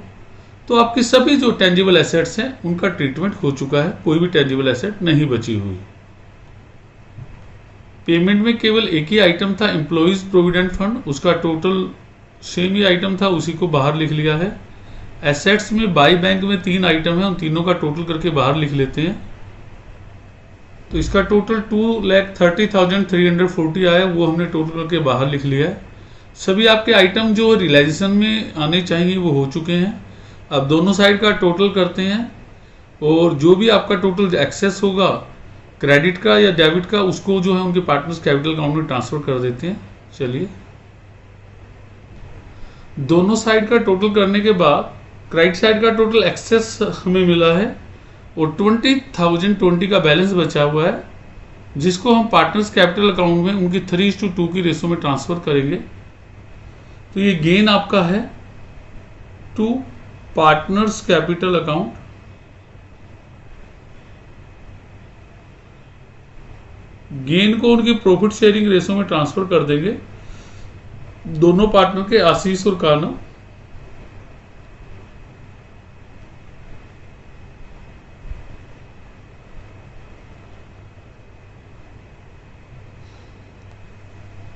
तो आपकी सभी जो टेंजिबल एसेट्स हैं उनका ट्रीटमेंट हो चुका है, कोई भी टेंजिबल एसेट नहीं बची हुई। पेमेंट में केवल एक ही आइटम था, एम्प्लॉयज प्रोविडेंट फंड, उसका टोटल सेम ही आइटम था, उसी को बाहर लिख लिया है। एसेट्स में बाई बैंक में 3 आइटम है, उन तीनों का टोटल करके बाहर लिख लेते हैं। तो इसका टोटल 2,30,340 आया, वो हमने टोटल करके बाहर लिख लिया है। सभी आपके आइटम जो रियलाइजेशन में आने चाहिए वो हो चुके हैं। अब दोनों साइड का टोटल करते हैं और जो भी आपका टोटल एक्सेस होगा क्रेडिट का या डेबिट का, उसको जो है उनके पार्टनर्स कैपिटल अकाउंट में ट्रांसफर कर देते हैं। चलिए, दोनों साइड का टोटल करने के बाद क्रेडिट साइड का टोटल एक्सेस हमें मिला है और 20,020 का बैलेंस बचा हुआ है, जिसको हम पार्टनर्स कैपिटल अकाउंट में उनकी 3:2 की रेशो में ट्रांसफर करेंगे। तो ये गेन आपका है to partners capital account. Gain को उनकी प्रॉफिट शेयरिंग रेशो में ट्रांसफर कर देंगे, दोनों पार्टनर के, आशीष और कान्हा।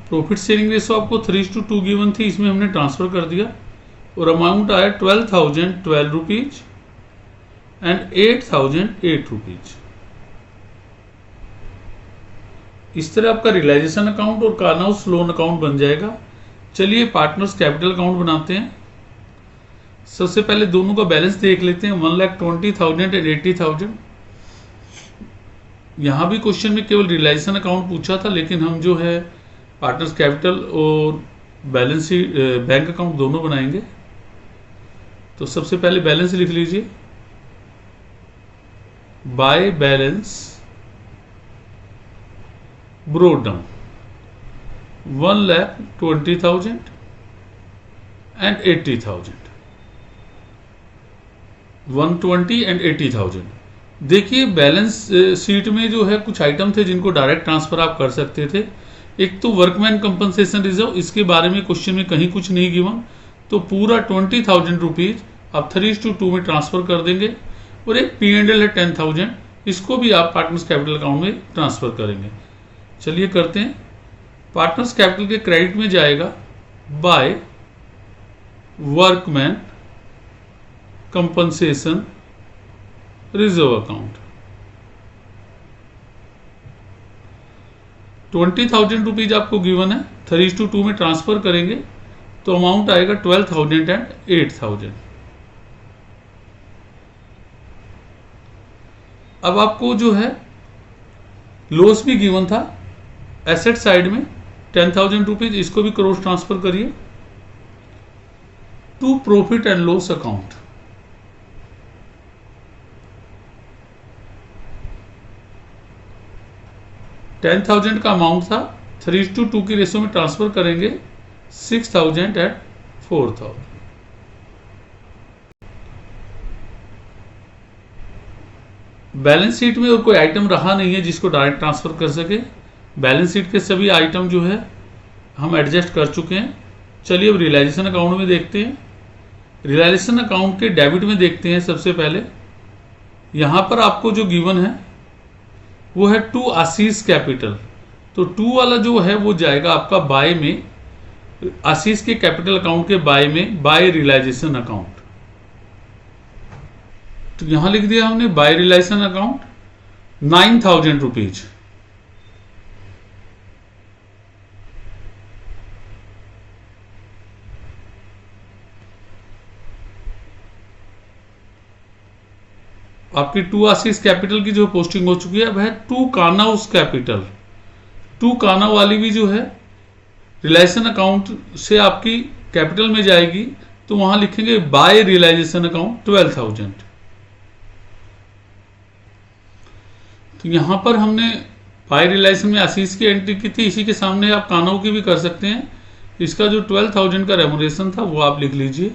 प्रॉफिट शेयरिंग रेशो आपको 3:2 गिवन थी, इसमें हमने ट्रांसफर कर दिया और अमाउंट आया 12,012 रुपीज एंड 8,008 रुपीज। इस तरह आपका रियलाइजेशन अकाउंट और कार्नहाउस लोन अकाउंट बन जाएगा। चलिए पार्टनर्स कैपिटल अकाउंट बनाते हैं। सबसे पहले दोनों का बैलेंस देख लेते हैं, 1,20,000 एंड 80,000। यहां भी क्वेश्चन में केवल रियलाइजेशन अकाउंट पूछा था, लेकिन हम जो है पार्टनर्स कैपिटल और बैलेंस शीट बैंक अकाउंट दोनों बनाएंगे। तो सबसे पहले बैलेंस लिख लीजिए, by balance brought down 1,20,000 and 80,000, 120 and 80,000। देखिए बैलेंस शीट में जो है कुछ आइटम थे जिनको डायरेक्ट ट्रांसफर आप कर सकते थे। एक तो वर्कमैन कंपनसेशन रिजर्व, इसके बारे में क्वेश्चन में कहीं कुछ नहीं गिवन, तो पूरा 20,000 रुपीज आप 3:2 में ट्रांसफर कर देंगे। और एक P&L है 10,000, इसको भी आप पार्टनर्स कैपिटल अकाउंट में ट्रांसफर करेंगे। चलिए करते हैं। पार्टनर्स कैपिटल के क्रेडिट में जाएगा by workman compensation reserve account, 20,000 rupees आपको गिवन है, 3:2 में ट्रांसफर करेंगे तो अमाउंट आएगा 12,000 एंड 8,000। अब आपको जो है लॉस भी गिवन था एसेट साइड में 10,000 रुपीज, इसको भी क्रॉस ट्रांसफर करिए to profit and loss account. $10,000 का अमाउंट था, 3:2 की रेशो में ट्रांसफर करेंगे 6,000 एंड 4,000। बैलेंस शीट में और कोई आइटम रहा नहीं है जिसको डायरेक्ट ट्रांसफर कर सके। बैलेंस शीट के सभी आइटम जो है हम एडजस्ट कर चुके हैं। चलिए अब रियलाइजेशन अकाउंट में देखते हैं। रियलाइजेशन अकाउंट के डेबिट में देखते हैं। सबसे पहले यहां पर आपको जो गिवन है वो है टू आशीष कैपिटल, तो टू वाला जो है वो जाएगा आपका बाय में, आशीष के कैपिटल अकाउंट के बाय में, बाय रियलाइजेशन अकाउंट। तो यहां लिख दिया हमने बाय रियलाइजेशन अकाउंट 9,000 रुपीज। आपकी टू आशीष कैपिटल की जो पोस्टिंग हो चुकी है वह टू कानव कैपिटल, टू कानव वाली भी जो है रियलाइजेशन अकाउंट से आपकी कैपिटल में जाएगी, तो वहां लिखेंगे बाय रियलाइजेशन अकाउंट 12,000। तो यहां पर हमने बाय रियलाइजेशन में आशीष की एंट्री की थी, इसी के सामने आप कानव की भी कर सकते हैं। इसका जो 12,000 का रेमुनरेशन था वो आप लिख लीजिए।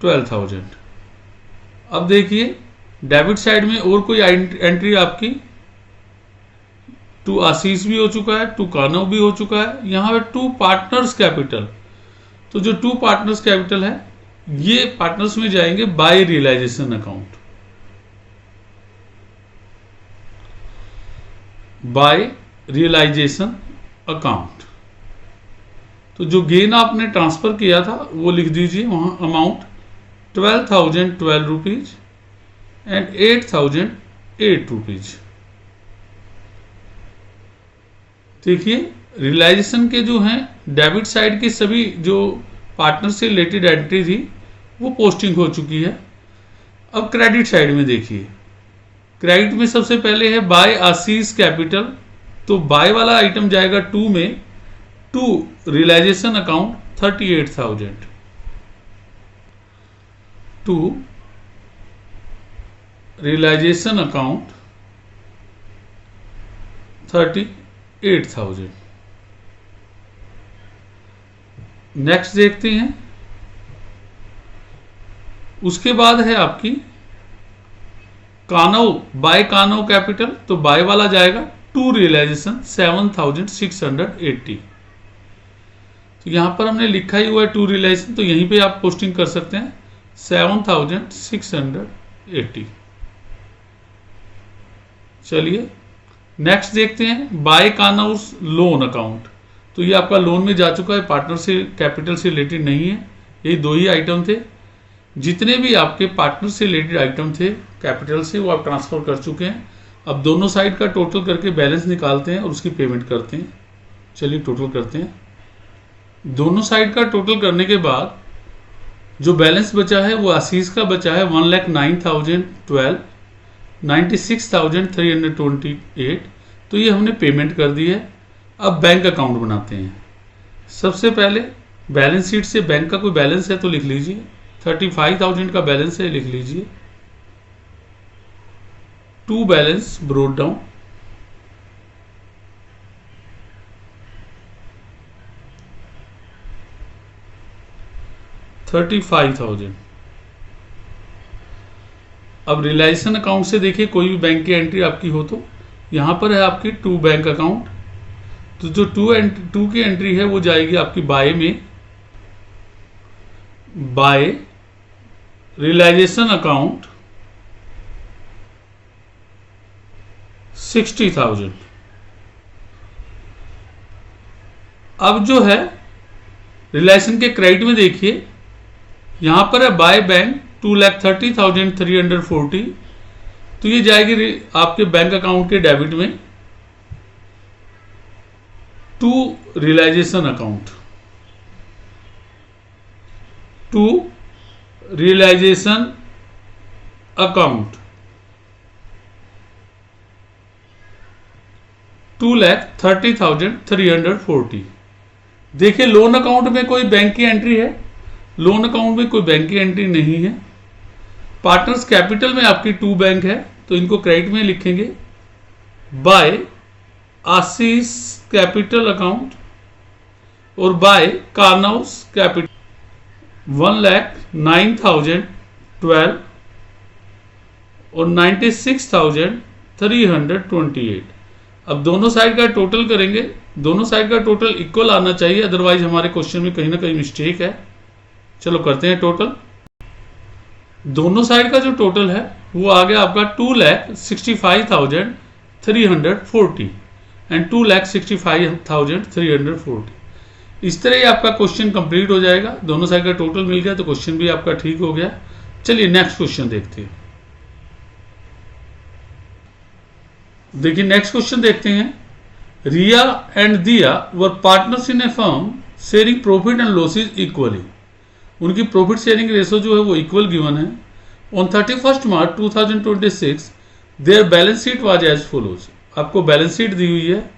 $12,000। अब देखिए डेबिट साइड में और कोई एंट्री आपकी टू आशीष भी हो चुका है, टू कानव भी हो चुका है, यहां पे टू पार्टनर्स कैपिटल। तो जो टू पार्टनर्स कैपिटल है ये पार्टनर्स में जाएंगे by realisation account, by realisation account. तो जो गेन आपने ट्रांसफर किया था वो लिख दीजिए वहां, अमाउंट 12,012 रुपीज एंड 8,008 रुपीज। देखिए रियलाइजेशन के जो हैं डेबिट साइड के सभी जो पार्टनर से रिलेटेड एंट्री थी वो पोस्टिंग हो चुकी है। अब क्रेडिट साइड में देखिए, क्रेडिट में सबसे पहले है बाय आशीष कैपिटल। तो बाय वाला आइटम जाएगा टू में, to realisation account 38,000, to realisation account 38,000। Next देखते हैं, उसके बाद है आपकी कानव, बाय कानव कैपिटल। तो बाय वाला जाएगा टू रियलाइजेशन 7,680। तो यहां पर हमने लिखा ही हुआ है टू रियलाइजेशन, तो यहीं पे आप पोस्टिंग कर सकते हैं 7,680। चलिए नेक्स्ट देखते हैं बाय कानव लोन अकाउंट। तो ये आपका लोन में जा चुका है, पार्टनर से कैपिटल से रिलेटेड नहीं है। यही दो ही आइटम थे, जितने भी आपके पार्टनर से रिलेटेड आइटम थे कैपिटल से वो आप ट्रांसफर कर चुके हैं। अब दोनों साइड का टोटल करके बैलेंस निकालते हैं और उसकी पेमेंट करते हैं। चलिए टोटल करते हैं। दोनों साइड का टोटल करने के बाद जो बैलेंस बचा है वो आशीष का बचा है 1,09,012, 96,328। तो ये हमने पेमेंट कर दी है। अब बैंक अकाउंट बनाते हैं। सबसे पहले बैलेंस शीट से बैंक का कोई बैलेंस है तो लिख लीजिए, 35,000 का बैलेंस है, लिख लीजिए। To balance brought down, $35,000। अब रियलाइजेशन अकाउंट से देखिए कोई भी बैंक की एंट्री आपकी हो तो यहां पर है आपकी टू बैंक अकाउंट। तो जो टू की एंट्री है वो जाएगी आपकी बाय में, बाय रियलाइजेशन अकाउंट 60,000। अब जो है रियलाइजेशन के क्रेडिट में देखिए यहां पर है बाय बैंक 2,30,340। तो ये जाएगी आपके बैंक अकाउंट के डेबिट में to realisation account, to realisation account 2,30,340। देखिए लोन अकाउंट में कोई बैंक की एंट्री है, लोन अकाउंट में कोई बैंक की एंट्री नहीं है। पार्टनर्स कैपिटल में आपकी टू बैंक है तो इनको क्रेडिट में लिखेंगे बाय आशीष कैपिटल अकाउंट और बाय कानव्स कैपिटल 1,09,012 और 96,328। अब दोनों साइड का टोटल करेंगे, दोनों साइड का टोटल इक्वल आना चाहिए, अदरवाइज हमारे क्वेश्चन में कहीं ना कहीं मिस्टेक है। चलो करते हैं टोटल। दोनों साइड का जो टोटल है वो आ गया आपका 2,65,340 एंड 2,65,340। इस तरह ही आपका क्वेश्चन कंप्लीट हो जाएगा। दोनों साइड का टोटल मिल गया तो क्वेश्चन भी आपका ठीक हो गया। चलिए नेक्स्ट क्वेश्चन देखते हैं। देखिए नेक्स्ट क्वेश्चन देखते हैं। Riya and Diya were partners in a firm sharing profit and losses equally. उनकी प्रॉफिट शेयरिंग रेशो जो है वो इक्वल गिवन है। On 31 March 2026 their balance sheet was as follows. आपको बैलेंस शीट दी हुई है।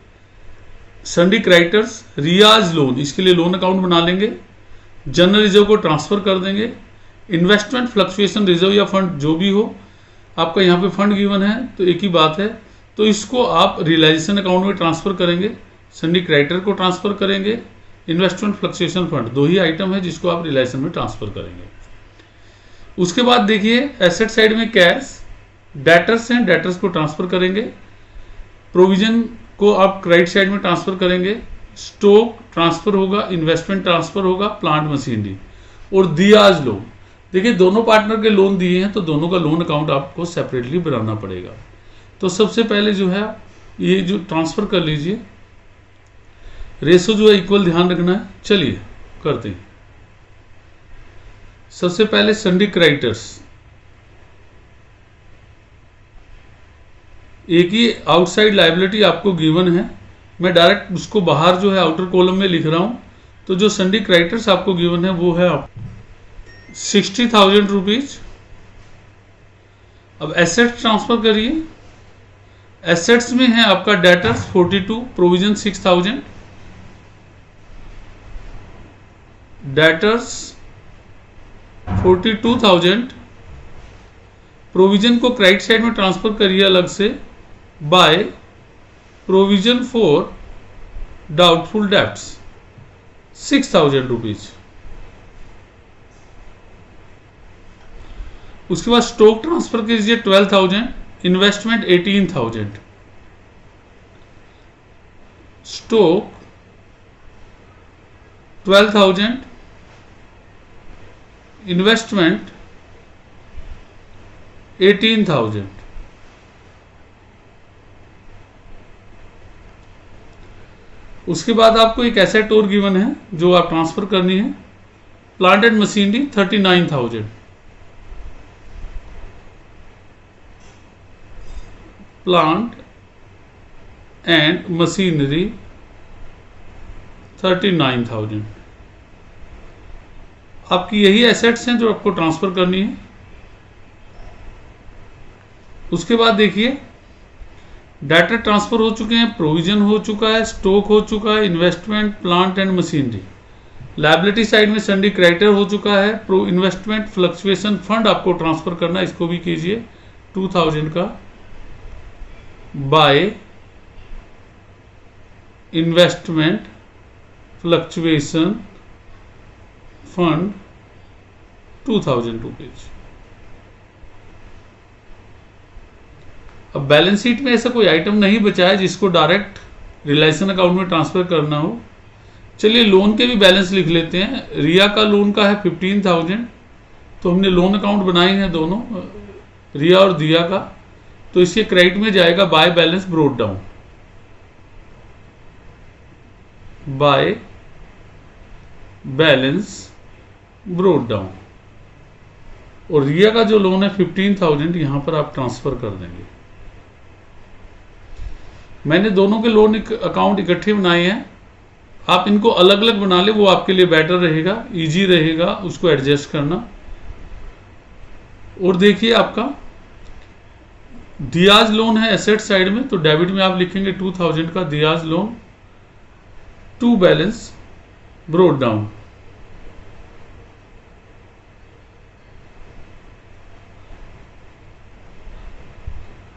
सन्डी क्रेडिटर्स, रियाज लोन, इसके लिए लोन अकाउंट बना लेंगे, जनरल रिजर्व को ट्रांसफर कर देंगे, इन्वेस्टमेंट फ्लक्चुएशन रिजर्व या फंड जो भी हो, आपका यहाँ पे फंड गिवन है तो एक ही बात है, तो इसको आप रियलाइजेशन अकाउंट में ट्रांसफर करेंगे, सन्डी क्रेडिटर को ट्रांसफर करेंगे, इन्वेस्टमेंट फ्लक्चुएशन फंड, दो ही आइटम है जिसको आप रियलाइजेशन में ट्रांसफर करेंगे। उसके बाद देखिए एसेट साइड में कैश, डेटर्स हैं, डेटर्स को ट्रांसफर करेंगे, प्रोविजन को आप क्रेडिट साइड में ट्रांसफर करेंगे, स्टॉक ट्रांसफर होगा, इन्वेस्टमेंट ट्रांसफर होगा, प्लांट मशीनरी, और दियाज लोन। देखिए दोनों पार्टनर के लोन दिए हैं तो दोनों का लोन अकाउंट आपको सेपरेटली बनाना पड़ेगा। तो सबसे पहले जो है ये जो ट्रांसफर कर लीजिए, रेशो जो है इक्वल ध्यान रखना है। चलिए करते हैं। सबसे पहले सन्डी क्रेडिटर्स, एक ही आउटसाइड लायबिलिटी आपको गिवन है, मैं डायरेक्ट उसको बाहर जो है आउटर कॉलम में लिख रहा हूं। तो जो सन्डी क्रेडिटर्स आपको गिवन है वो है 60,000 रुपीज। अब एसेट्स ट्रांसफर करिए। एसेट्स में है आपका डेटर्स 42, प्रोविजन 6,000, डेटर्स 42,000, प्रोविजन को क्रेडिट साइड में ट्रांसफर करिए अलग से, by provision for doubtful debts 6,000 rupees. उसके बाद स्टॉक ट्रांसफर कीजिए 12,000, इन्वेस्टमेंट 18,000, स्टॉक 12,000, इन्वेस्टमेंट 18,000। उसके बाद आपको एक एसेट और गिवन है जो आप ट्रांसफर करनी है, plant and machinery 39,000, plant and machinery 39,000। आपकी यही एसेट्स हैं जो आपको ट्रांसफर करनी है। उसके बाद देखिए डाटा ट्रांसफर हो चुके हैं, प्रोविजन हो चुका है, स्टॉक हो चुका है, investment, plant and machinery. Liability side में सन्डी क्रेडिटर हो चुका है, प्रो इन्वेस्टमेंट फ्लक्चुएशन फंड आपको ट्रांसफर करना है, इसको भी कीजिए 2,000 का, by investment fluctuation fund 2,000 rupees. अब बैलेंस शीट में ऐसा कोई आइटम नहीं बचा है जिसको डायरेक्ट रियलाइजेशन अकाउंट में ट्रांसफर करना हो। चलिए लोन के भी बैलेंस लिख लेते हैं। रिया का लोन का है 15,000, तो हमने लोन अकाउंट बनाए हैं दोनों, रिया और दिया का, तो इसके क्रेडिट में जाएगा by balance brought down, by balance brought down. और रिया का जो लोन है 15,000 यहां पर आप ट्रांसफर कर देंगे। मैंने दोनों के लोन अकाउंट इकट्ठे बनाए हैं, आप इनको अलग अलग बना ले, वो आपके लिए बेटर रहेगा, इजी रहेगा उसको एडजस्ट करना। और देखिए आपका दियाज लोन है एसेट साइड में, तो डेबिट में आप लिखेंगे 2,000 का Diya's loan to balance brought down.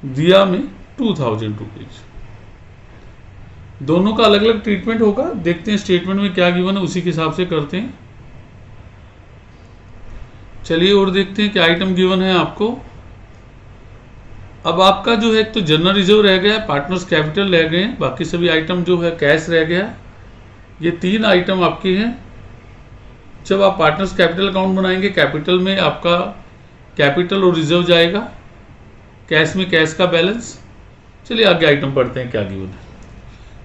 Diya में 2,000 रुपीज। दोनों का अलग अलग ट्रीटमेंट होगा, देखते हैं स्टेटमेंट में क्या गिवन है, उसी के हिसाब से करते हैं। चलिए और देखते हैं क्या आइटम गिवन है आपको। अब आपका जो है एक तो जनरल रिजर्व रह गया, पार्टनर्स कैपिटल रह गए, बाकी सभी आइटम जो है कैश रह गया। ये 3 आइटम आपके हैं। जब आप पार्टनर्स कैपिटल अकाउंट बनाएंगे, कैपिटल में आपका कैपिटल और रिजर्व जाएगा, कैश में कैश का बैलेंस। चलिए आगे आइटम पढ़ते हैं क्या गिवन है।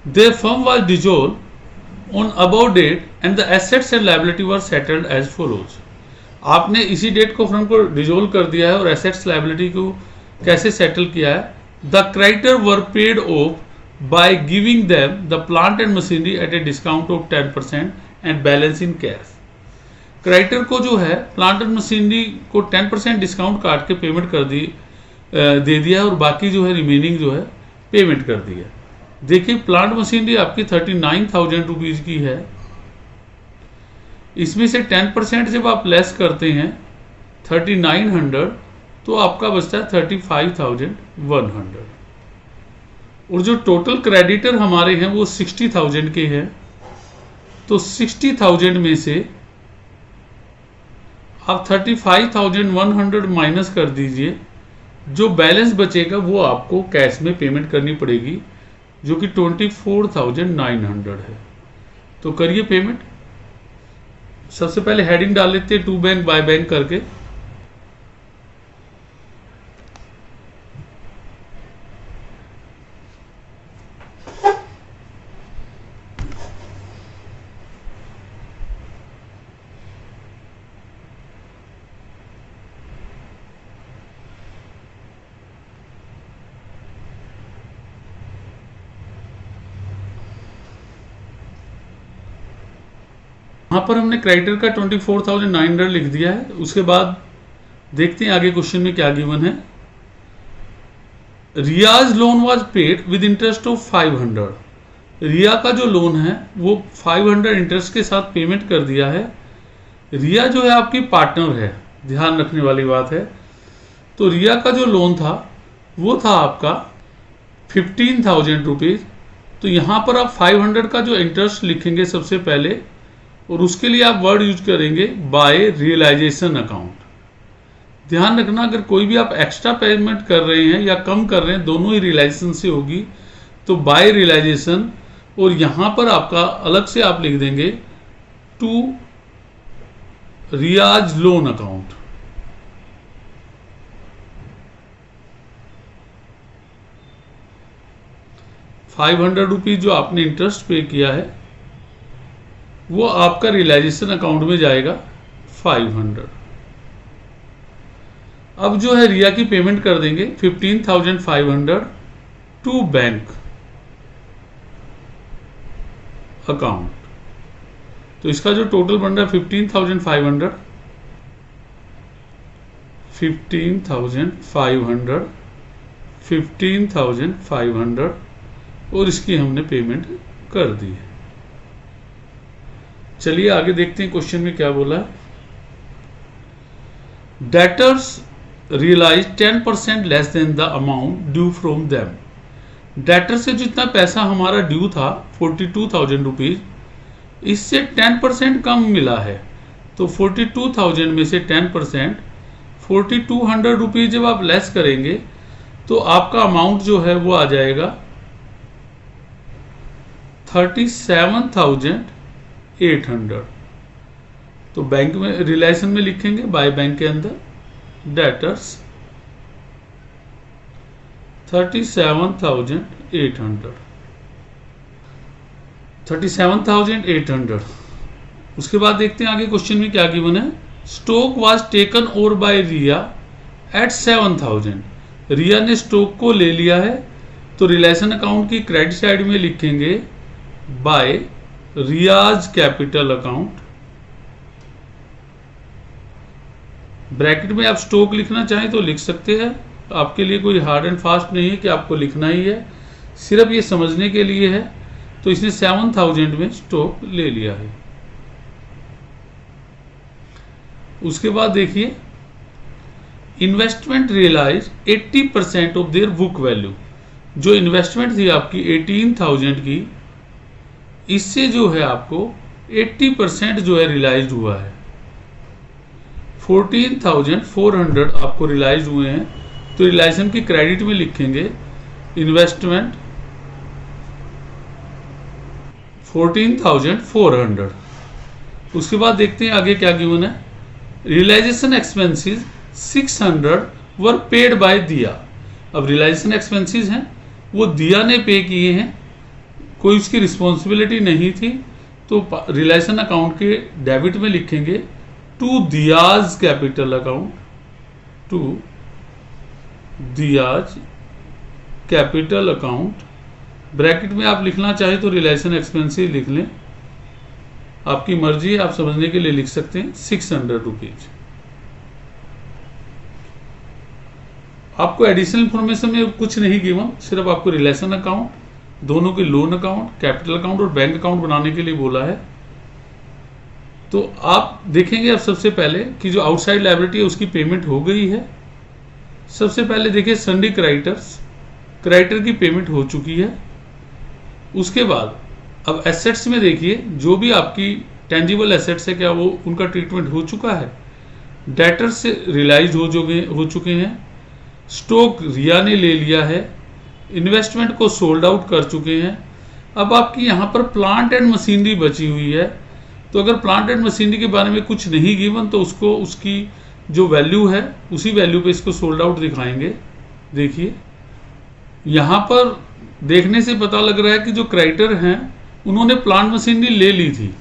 Their firm was dissolved on above date and the assets and liability were settled as follows. आपने इसी डेट को फर्म को डिजोल्व कर दिया है और एसेट्स लायबिलिटी को कैसे सेटल किया है। The creditor were paid of by giving them the plant and machinery at a discount of 10% and balance in cash. Creditor को जो है प्लांट एंड मशीनरी को 10% डिस्काउंट काट के पेमेंट कर दी दे दिया और बाकी जो है रिमेनिंग जो है पेमेंट कर दी है। देखिए प्लांट मशीनरी आपकी 39,000 रुपीज़ की है, इसमें से 10% जब आप लेस करते हैं 3900 तो आपका बचता है 35,100 और जो टोटल क्रेडिटर हमारे हैं वो 60,000 के हैं। तो 60,000 में से आप 35,100 माइनस कर दीजिए, जो बैलेंस बचेगा वो आपको कैश में पेमेंट करनी पड़ेगी जो कि 24,900 है। तो करिए पेमेंट। सबसे पहले हेडिंग डाल लेते हैं टू बैंक बाय बैंक करके। यहाँ पर हमने क्रेडिटर का 24,900 लिख दिया है। उसके बाद देखते हैं आगे क्वेश्चन में क्या गिवन है। Riya's loan was paid with interest of 500। Riya का जो लोन है वो 500 इंटरेस्ट के साथ पेमेंट कर दिया है। रिया जो है आपकी पार्टनर है, ध्यान रखने वाली बात है। तो रिया का जो लोन था वो था आपका 15,000 रुपीज़। तो यहाँ पर आप 500 का जो इंटरेस्ट लिखेंगे सबसे पहले और उसके लिए आप वर्ड यूज करेंगे बाय रियलाइजेशन अकाउंट। ध्यान रखना अगर कोई भी आप एक्स्ट्रा पेमेंट कर रहे हैं या कम कर रहे हैं दोनों ही रियलाइजेशन से होगी, तो बाय रियलाइजेशन और यहां पर आपका अलग से आप लिख देंगे टू रियाज लोन अकाउंट। ₹500 जो आपने इंटरेस्ट पे किया है वो आपका रियलाइजेशन अकाउंट में जाएगा 500। अब जो है रिया की पेमेंट कर देंगे 15,500 टू बैंक अकाउंट। तो इसका जो टोटल बन रहा है 15,500 15,500 और इसकी हमने पेमेंट कर दी है। चलिए आगे देखते हैं क्वेश्चन में क्या बोला है। Debtors realise 10% less than the amount due from them. Debtor से जितना पैसा हमारा ड्यू था 42,000 रुपीज, इससे 10% कम मिला है। तो 42,000 में से 10% 4,200 रुपीज जब आप लेस करेंगे तो आपका अमाउंट जो है वो आ जाएगा 37,800। तो बैंक में रिलेशन में लिखेंगे बाय बैंक के अंदर डेटर्स 37,800। उसके बाद देखते हैं आगे क्वेश्चन में क्या गिवन है। Stock was taken over by Riya at 7,000। Riya ने स्टॉक को ले लिया है। तो रिलेशन अकाउंट की क्रेडिट साइड में लिखेंगे by Riya's capital account. Bracket में आप स्टॉक लिखना चाहें तो लिख सकते हैं, आपके लिए कोई हार्ड एंड फास्ट नहीं है कि आपको लिखना ही है, सिर्फ ये समझने के लिए है। तो इसने 7,000 में स्टॉक ले लिया है। उसके बाद देखिए investment realise 80% of their book value. जो इन्वेस्टमेंट थी आपकी 18,000 की, इससे जो है आपको 80% जो है रियलाइज हुआ है। 14,400 आपको रियलाइज हुए हैं। तो रियलाइजेशन की क्रेडिट में लिखेंगे इन्वेस्टमेंट 14,400। उसके बाद देखते हैं आगे क्या गिवन है। Realisation expenses 600 were paid by Diya. अब रियलाइजेशन एक्सपेंसेस हैं वो दिया ने पे किए हैं, कोई उसकी रिस्पॉन्सिबिलिटी नहीं थी। तो रियलाइजेशन अकाउंट के डेबिट में लिखेंगे to Diya's capital account, to Diya's capital account. Bracket में आप लिखना चाहे तो रियलाइजेशन एक्सपेंसेस लिख लें। आपकी मर्जी है, आप समझने के लिए लिख सकते हैं 600 रुपीज। आपको एडिशनल इंफॉर्मेशन में कुछ नहीं गिवन, सिर्फ आपको रिलेशन अकाउंट, दोनों के लोन अकाउंट, कैपिटल अकाउंट और बैंक अकाउंट बनाने के लिए बोला है। तो आप देखेंगे अब सबसे पहले कि जो आउटसाइड लायबिलिटी है उसकी पेमेंट हो गई है। सबसे पहले देखिए सन्डी क्रेडिटर की पेमेंट हो चुकी है। उसके बाद अब एसेट्स में देखिए जो भी आपकी टेंजिबल एसेट्स है क्या वो उनका ट्रीटमेंट हो चुका है, डेटर से रियलाइज हो चुके हैं, स्टॉक रिया ने ले लिया है, इन्वेस्टमेंट को सोल्ड आउट कर चुके हैं। अब आपकी यहाँ पर प्लांट एंड मशीनरी बची हुई है। तो अगर प्लांट एंड मशीनरी के बारे में कुछ नहीं गिवन तो उसको उसकी जो वैल्यू है उसी वैल्यू पे इसको सोल्ड आउट दिखाएंगे। देखिए यहाँ पर देखने से पता लग रहा है कि जो क्रेडिटर हैं उन्होंने प्लांट मशीनरी ले ली थी,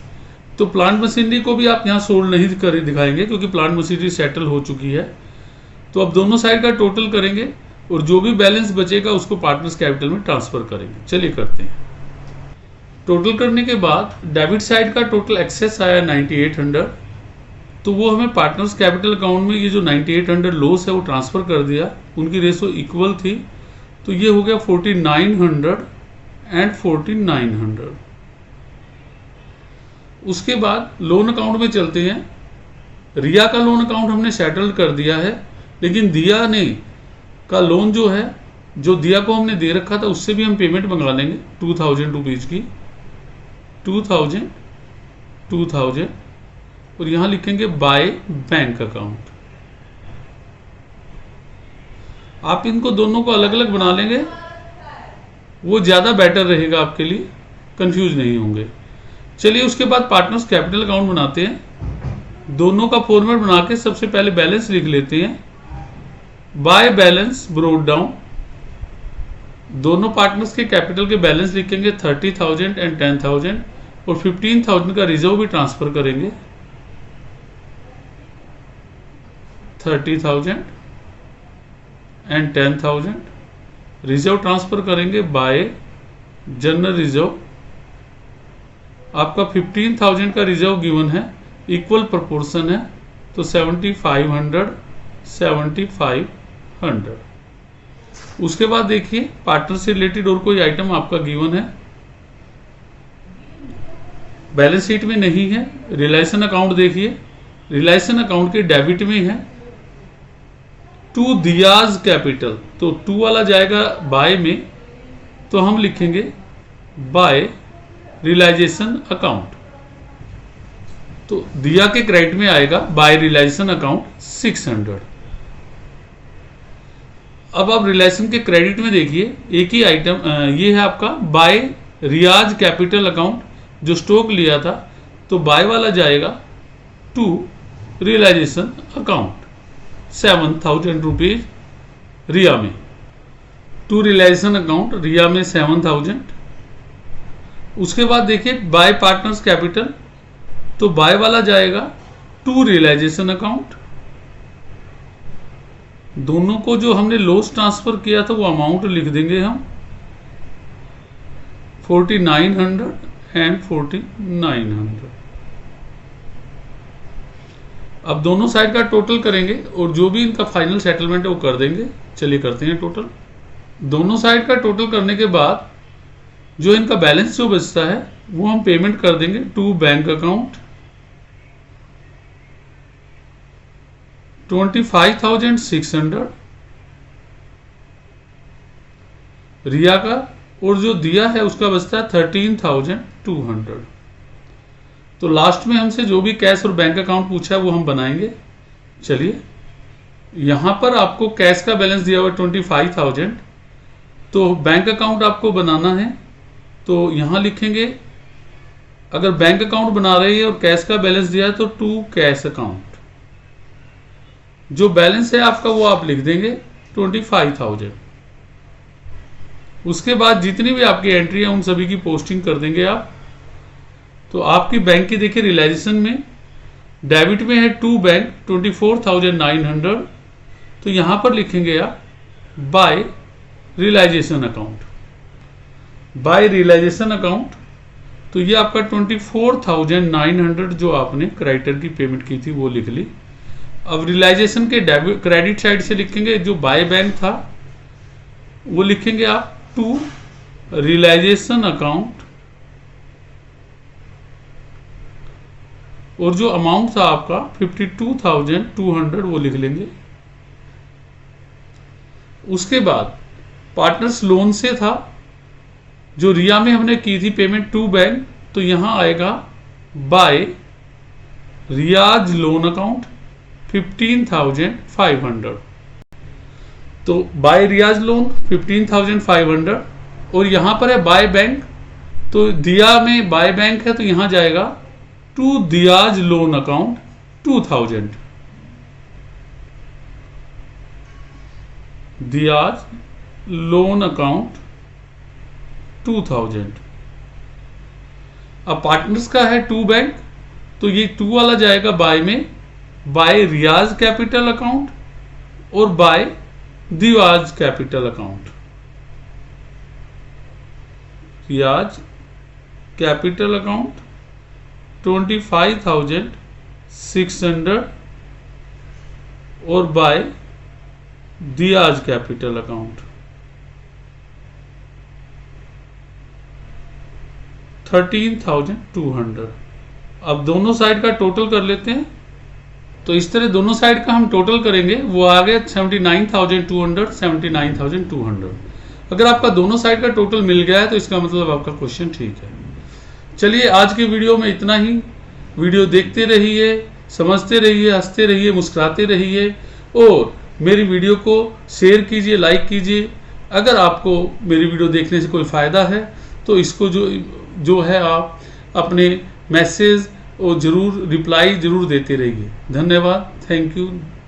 तो प्लांट मशीनरी को भी आप यहाँ सोल्ड नहीं कर दिखाएंगे क्योंकि प्लांट मशीनरी सेटल हो चुकी है। तो अब दोनों साइड का टोटल करेंगे और जो भी बैलेंस बचेगा उसको पार्टनर्स कैपिटल में ट्रांसफर करेंगे। चलिए करते हैं। टोटल करने के बाद डेबिट साइड का टोटल एक्सेस आया 9800, तो वो हमें पार्टनर्स कैपिटल अकाउंट में ये जो 9800 लॉस है वो ट्रांसफर कर दिया। उनकी रेशो इक्वल थी, तो ये हो गया 4900 एंड 4900। उसके बाद लोन अकाउंट में चलते हैं। रिया का लोन अकाउंट हमने सेटल कर दिया है, लेकिन दिया ने का लोन जो है, जो दिया को हमने दे रखा था उससे भी हम पेमेंट मंगा लेंगे 2000 रुपीज की। 2000 और यहां लिखेंगे बाय बैंक अकाउंट। आप इनको दोनों को अलग अलग बना लेंगे, वो ज्यादा बेटर रहेगा आपके लिए, कंफ्यूज नहीं होंगे। चलिए उसके बाद पार्टनर्स कैपिटल अकाउंट बनाते हैं। दोनों का फॉर्मेट बना के सबसे पहले बैलेंस लिख लेते हैं। बाय बैलेंस ब्रोट डाउन, दोनों पार्टनर्स के कैपिटल के बैलेंस लिखेंगे 30,000 एंड 10,000 और 15,000 का रिजर्व भी ट्रांसफर करेंगे। 30,000 एंड 10,000 रिजर्व ट्रांसफर करेंगे बाय जनरल रिजर्व। आपका 15,000 का रिजर्व गिवन है, इक्वल प्रोपोर्शन है, तो 7,500। उसके बाद देखिए पार्टनर से रिलेटेड और कोई आइटम आपका गिवन है, बैलेंस शीट में नहीं है। रिलेशन अकाउंट देखिए, रिलेशन अकाउंट के डेबिट में है टू दियाज कैपिटल, तो टू वाला जाएगा बाय में, तो हम लिखेंगे बाय रियलाइजेशन अकाउंट। तो दिया के क्रेडिट में आएगा बाय रियलाइजेशन अकाउंट 600। अब आप रिलेशन के क्रेडिट में देखिए एक ही आइटम, ये है आपका बाय रियाज कैपिटल अकाउंट, जो स्टॉक लिया था, तो बाय वाला जाएगा टू रियलाइजेशन अकाउंट 7,000 रुपीज रिया में, टू रियलाइजेशन अकाउंट रिया में 7,000। उसके बाद देखिए बाय पार्टनर्स कैपिटल, तो बाय वाला जाएगा टू रियलाइजेशन अकाउंट। दोनों को जो हमने लॉस ट्रांसफर किया था वो अमाउंट लिख देंगे हम 4900 एंड 4900। अब दोनों साइड का टोटल करेंगे और जो भी इनका फाइनल सेटलमेंट है वो कर देंगे। चलिए करते हैं टोटल। दोनों साइड का टोटल करने के बाद जो इनका बैलेंस जो बचता है वो हम पेमेंट कर देंगे टू बैंक अकाउंट 25,600 रिया का, और जो दिया है उसका बचता है 13,200। तो लास्ट में हमसे जो भी कैश और बैंक अकाउंट पूछा है वो हम बनाएंगे। चलिए यहां पर आपको कैश का बैलेंस दिया हुआ 25,000, तो बैंक अकाउंट आपको बनाना है, तो यहां लिखेंगे, अगर बैंक अकाउंट बना रहे हैं और कैश का बैलेंस दिया है तो टू कैश अकाउंट, जो बैलेंस है आपका वो आप लिख देंगे 25,000। उसके बाद जितनी भी आपकी एंट्री है उन सभी की पोस्टिंग कर देंगे आप। तो आपकी बैंक की देखिए रियलाइजेशन में डेबिट में है टू बैंक 24,900, तो यहां पर लिखेंगे आप by realisation account. By realisation account तो ये आपका 24,900 जो आपने क्रेडिटर की पेमेंट की थी वो लिख ली। अब रियलाइजेशन के डेबिट क्रेडिट साइड से लिखेंगे, जो बाय बैंक था वो लिखेंगे आप टू रियलाइजेशन अकाउंट, और जो अमाउंट था आपका 52,200 वो लिख लेंगे। उसके बाद पार्टनर्स लोन से था, जो रिया में हमने की थी पेमेंट टू बैंक, तो यहां आएगा बाय रियाज लोन अकाउंट 15,500। तो बाय रियाज लोन 15,500, और यहां पर है बाय बैंक, तो दिया में बाय बैंक है तो यहां जाएगा to Diya's loan account 2,000। Diya's loan account 2,000। अब पार्टनर्स का है टू बैंक, तो ये टू वाला जाएगा बाय में, बाय रियाज कैपिटल अकाउंट और बाय दियाज कैपिटल अकाउंट। रियाज कैपिटल अकाउंट 25,600 और बाय दियाज कैपिटल अकाउंट 13,200। अब दोनों साइड का टोटल कर लेते हैं। तो इस तरह दोनों साइड का हम टोटल करेंगे, वो आ गया 79,200, 79,200। अगर आपका दोनों साइड का टोटल मिल गया है तो इसका मतलब आपका क्वेश्चन ठीक है। चलिए आज के वीडियो में इतना ही। वीडियो देखते रहिए, समझते रहिए, हंसते रहिए, मुस्कुराते रहिए, और मेरी वीडियो को शेयर कीजिए, लाइक कीजिए। अगर आपको मेरी वीडियो देखने से कोई फ़ायदा है तो इसको जो है आप अपने मैसेज और ज़रूर रिप्लाई ज़रूर देते रहिए। धन्यवाद, थैंक यू।